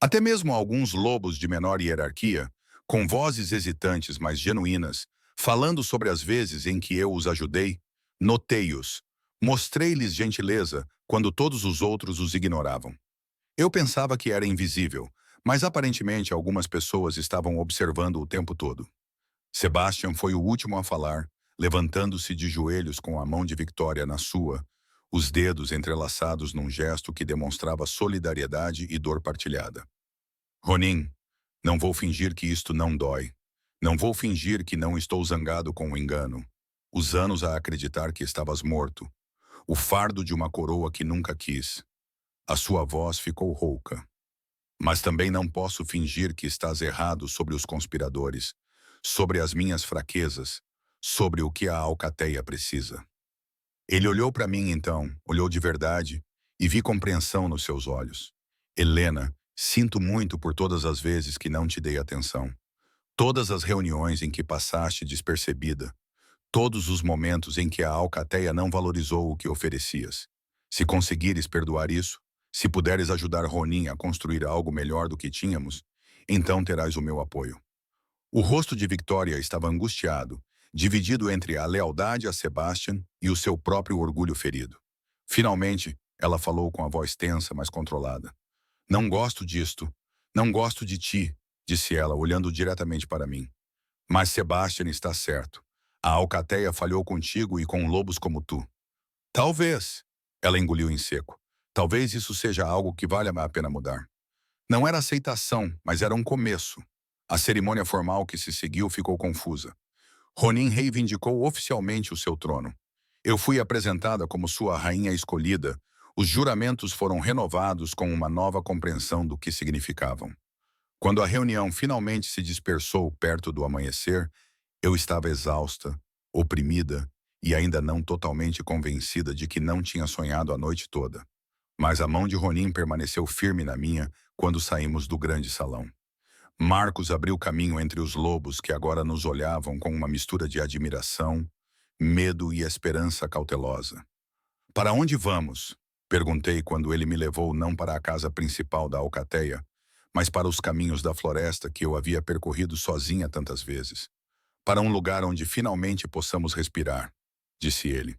Até mesmo alguns lobos de menor hierarquia, com vozes hesitantes mas genuínas, falando sobre as vezes em que eu os ajudei, notei-os, mostrei-lhes gentileza quando todos os outros os ignoravam. Eu pensava que era invisível, mas aparentemente algumas pessoas estavam observando o tempo todo. Sebastian foi o último a falar, levantando-se de joelhos com a mão de Victoria na sua, os dedos entrelaçados num gesto que demonstrava solidariedade e dor partilhada. Ronin, não vou fingir que isto não dói. Não vou fingir que não estou zangado com o engano. Os anos a acreditar que estavas morto. O fardo de uma coroa que nunca quis. A sua voz ficou rouca. Mas também não posso fingir que estás errado sobre os conspiradores, sobre as minhas fraquezas, sobre o que a alcateia precisa. Ele olhou para mim então, olhou de verdade, e vi compreensão nos seus olhos. Helena, sinto muito por todas as vezes que não te dei atenção. Todas as reuniões em que passaste despercebida. Todos os momentos em que a alcateia não valorizou o que oferecias. Se conseguires perdoar isso, se puderes ajudar Ronin a construir algo melhor do que tínhamos, então terás o meu apoio. O rosto de Victoria estava angustiado, dividido entre a lealdade a Sebastian e o seu próprio orgulho ferido. Finalmente, ela falou com a voz tensa, mas controlada. Não gosto disto. Não gosto de ti, disse ela, olhando diretamente para mim. Mas Sebastian está certo. A alcateia falhou contigo e com lobos como tu. Talvez, ela engoliu em seco. Talvez isso seja algo que valha a pena mudar. Não era aceitação, mas era um começo. A cerimônia formal que se seguiu ficou confusa. Ronin reivindicou oficialmente o seu trono. Eu fui apresentada como sua rainha escolhida. Os juramentos foram renovados com uma nova compreensão do que significavam. Quando a reunião finalmente se dispersou perto do amanhecer, eu estava exausta, oprimida e ainda não totalmente convencida de que não tinha sonhado a noite toda. Mas a mão de Ronin permaneceu firme na minha quando saímos do grande salão. Marcos abriu caminho entre os lobos que agora nos olhavam com uma mistura de admiração, medo e esperança cautelosa. Para onde vamos? Perguntei quando ele me levou não para a casa principal da alcateia, mas para os caminhos da floresta que eu havia percorrido sozinha tantas vezes. Para um lugar onde finalmente possamos respirar, disse ele.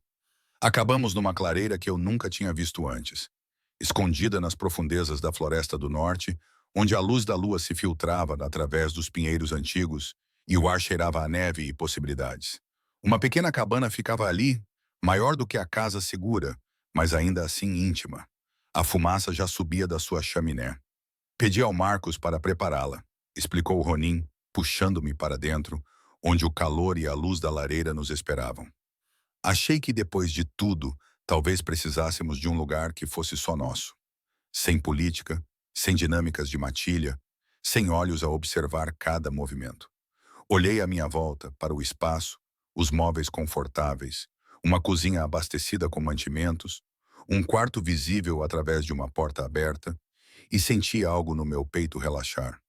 Acabamos numa clareira que eu nunca tinha visto antes. Escondida nas profundezas da floresta do norte, onde a luz da lua se filtrava através dos pinheiros antigos e o ar cheirava a neve e possibilidades. Uma pequena cabana ficava ali, maior do que a casa segura, mas ainda assim íntima. A fumaça já subia da sua chaminé. Pedi ao Marcos para prepará-la, explicou Ronin, puxando-me para dentro, onde o calor e a luz da lareira nos esperavam. Achei que depois de tudo, talvez precisássemos de um lugar que fosse só nosso. Sem política, sem dinâmicas de matilha, sem olhos a observar cada movimento. Olhei à minha volta para o espaço, os móveis confortáveis, uma cozinha abastecida com mantimentos, um quarto visível através de uma porta aberta, e senti algo no meu peito relaxar.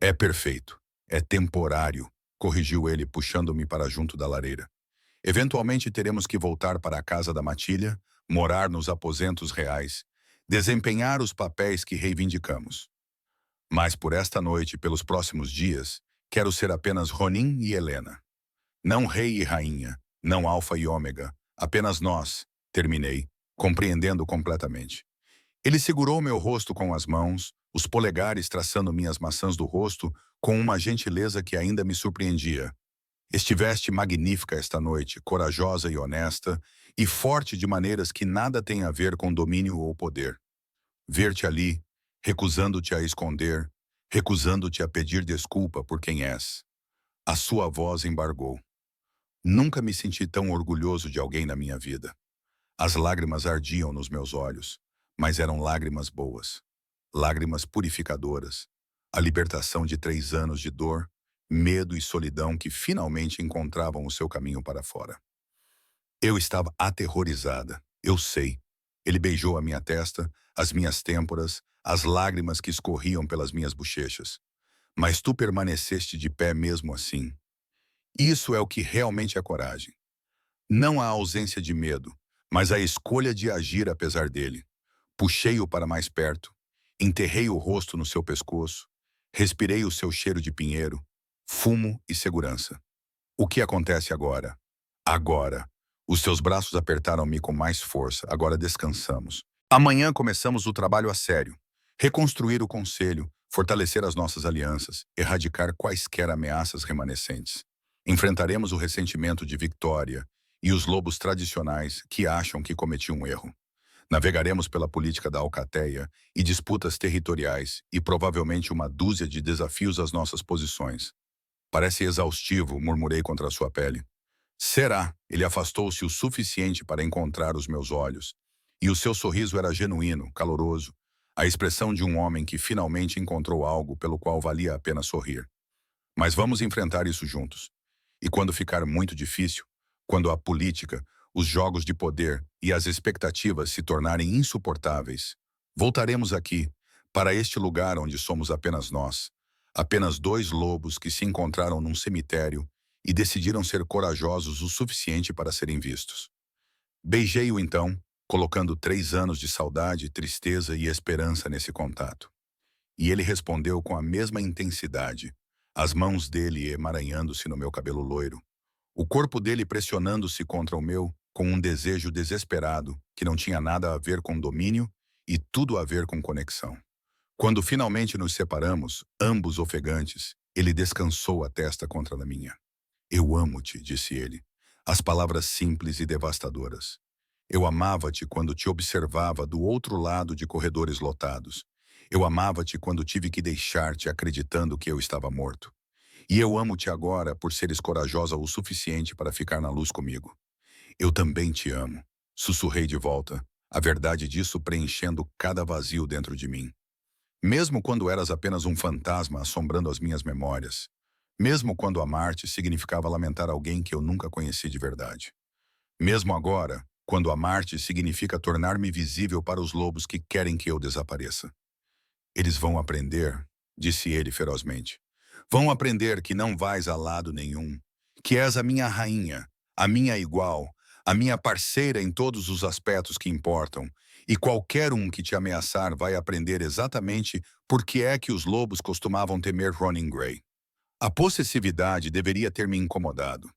É perfeito. É temporário, corrigiu ele, puxando-me para junto da lareira. Eventualmente teremos que voltar para a casa da matilha, morar nos aposentos reais, desempenhar os papéis que reivindicamos. Mas por esta noite e pelos próximos dias, quero ser apenas Ronin e Helena. Não rei e rainha, não alfa e ômega, apenas nós, terminei, compreendendo completamente. Ele segurou meu rosto com as mãos, os polegares traçando minhas maçãs do rosto com uma gentileza que ainda me surpreendia. Estiveste magnífica esta noite, corajosa e honesta, e forte de maneiras que nada têm a ver com domínio ou poder. Ver-te ali, recusando-te a esconder, recusando-te a pedir desculpa por quem és. A sua voz embargou. Nunca me senti tão orgulhoso de alguém na minha vida. As lágrimas ardiam nos meus olhos, mas eram lágrimas boas. Lágrimas purificadoras. A libertação de 3 anos de dor, medo e solidão que finalmente encontravam o seu caminho para fora. Eu estava aterrorizada, eu sei. Ele beijou a minha testa, as minhas têmporas, as lágrimas que escorriam pelas minhas bochechas. Mas tu permaneceste de pé mesmo assim. Isso é o que realmente é coragem. Não a ausência de medo, mas a escolha de agir apesar dele. Puxei-o para mais perto, enterrei o rosto no seu pescoço, respirei o seu cheiro de pinheiro, fumo e segurança. O que acontece agora? Agora. Os seus braços apertaram-me com mais força, agora descansamos. Amanhã começamos o trabalho a sério. Reconstruir o conselho, fortalecer as nossas alianças, erradicar quaisquer ameaças remanescentes. Enfrentaremos o ressentimento de Victoria e os lobos tradicionais que acham que cometi um erro. Navegaremos pela política da alcateia e disputas territoriais e provavelmente uma dúzia de desafios às nossas posições. Parece exaustivo, murmurei contra a sua pele. Será? Ele afastou-se o suficiente para encontrar os meus olhos. E o seu sorriso era genuíno, caloroso, a expressão de um homem que finalmente encontrou algo pelo qual valia a pena sorrir. Mas vamos enfrentar isso juntos. E quando ficar muito difícil, quando a política, os jogos de poder e as expectativas se tornarem insuportáveis, voltaremos aqui, para este lugar onde somos apenas nós, apenas dois lobos que se encontraram num cemitério e decidiram ser corajosos o suficiente para serem vistos. Beijei-o então, colocando 3 anos de saudade, tristeza e esperança nesse contato. E ele respondeu com a mesma intensidade, as mãos dele emaranhando-se no meu cabelo loiro, o corpo dele pressionando-se contra o meu com um desejo desesperado que não tinha nada a ver com domínio e tudo a ver com conexão. Quando finalmente nos separamos, ambos ofegantes, ele descansou a testa contra a minha. Eu amo-te, disse ele. As palavras simples e devastadoras. Eu amava-te quando te observava do outro lado de corredores lotados. Eu amava-te quando tive que deixar-te acreditando que eu estava morto. E eu amo-te agora por seres corajosa o suficiente para ficar na luz comigo. Eu também te amo. Sussurrei de volta, a verdade disso preenchendo cada vazio dentro de mim. Mesmo quando eras apenas um fantasma assombrando as minhas memórias. Mesmo quando amar-te significava lamentar alguém que eu nunca conheci de verdade. Mesmo agora, quando amar-te significa tornar-me visível para os lobos que querem que eu desapareça. Eles vão aprender, disse ele ferozmente. Vão aprender que não vais a lado nenhum, que és a minha rainha, a minha igual, a minha parceira em todos os aspectos que importam, e qualquer um que te ameaçar vai aprender exatamente por que é que os lobos costumavam temer Ronin Grey. A possessividade deveria ter me incomodado.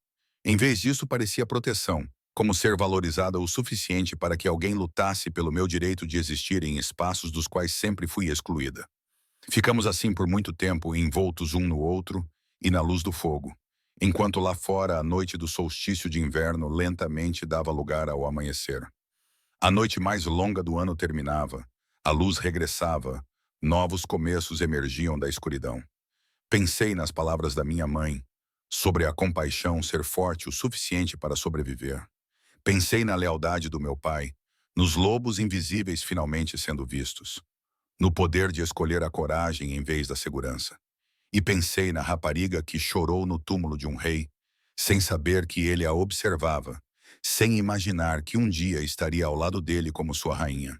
Em vez disso, parecia proteção, como ser valorizada o suficiente para que alguém lutasse pelo meu direito de existir em espaços dos quais sempre fui excluída. Ficamos assim por muito tempo, envoltos um no outro e na luz do fogo. enquanto lá fora a noite do solstício de inverno lentamente dava lugar ao amanhecer. A noite mais longa do ano terminava, a luz regressava, novos começos emergiam da escuridão. Pensei nas palavras da minha mãe, sobre a compaixão ser forte o suficiente para sobreviver. Pensei na lealdade do meu pai, nos lobos invisíveis finalmente sendo vistos, no poder de escolher a coragem em vez da segurança. E pensei na rapariga que chorou no túmulo de um rei, sem saber que ele a observava, sem imaginar que um dia estaria ao lado dele como sua rainha.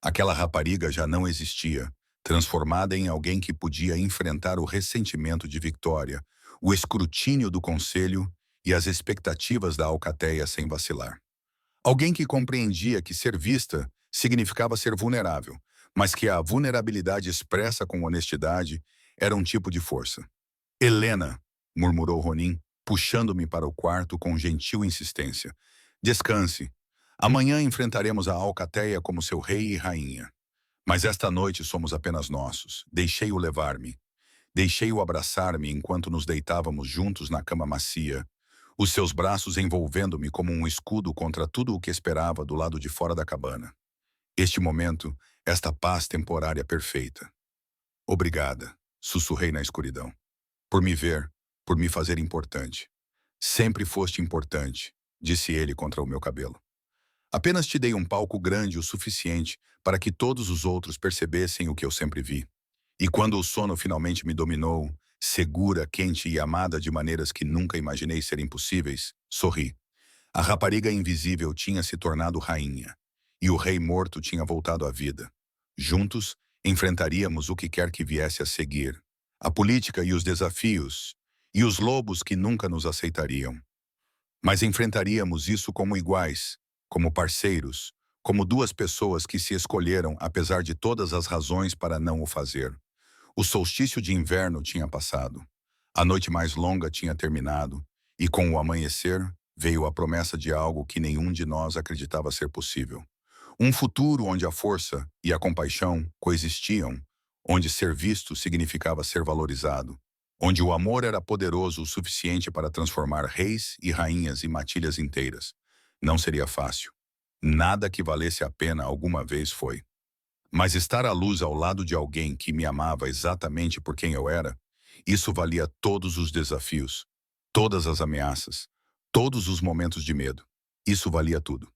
Aquela rapariga já não existia, transformada em alguém que podia enfrentar o ressentimento de Victoria, o escrutínio do conselho e as expectativas da alcateia sem vacilar. Alguém que compreendia que ser vista significava ser vulnerável, mas que a vulnerabilidade expressa com honestidade era um tipo de força. Helena, murmurou Ronin, puxando-me para o quarto com gentil insistência. Descanse. Amanhã enfrentaremos a Alcateia como seu rei e rainha. Mas esta noite somos apenas nossos. Deixei-o levar-me. Deixei-o abraçar-me enquanto nos deitávamos juntos na cama macia, os seus braços envolvendo-me como um escudo contra tudo o que esperava do lado de fora da cabana. Este momento, esta paz temporária perfeita. Obrigada, sussurrei na escuridão. Por me ver, por me fazer importante. Sempre foste importante, disse ele contra o meu cabelo. Apenas te dei um palco grande o suficiente para que todos os outros percebessem o que eu sempre vi. E quando o sono finalmente me dominou, segura, quente e amada de maneiras que nunca imaginei serem possíveis, sorri. A rapariga invisível tinha se tornado rainha, e o rei morto tinha voltado à vida. Juntos, enfrentaríamos o que quer que viesse a seguir, a política e os desafios, e os lobos que nunca nos aceitariam. Mas enfrentaríamos isso como iguais, como parceiros, como duas pessoas que se escolheram apesar de todas as razões para não o fazer. O solstício de inverno tinha passado. A noite mais longa tinha terminado, e com o amanhecer veio a promessa de algo que nenhum de nós acreditava ser possível. Um futuro onde a força e a compaixão coexistiam, onde ser visto significava ser valorizado, onde o amor era poderoso o suficiente para transformar reis e rainhas em matilhas inteiras. Não seria fácil. Nada que valesse a pena alguma vez foi. Mas estar à luz ao lado de alguém que me amava exatamente por quem eu era, isso valia todos os desafios, todas as ameaças, todos os momentos de medo. Isso valia tudo.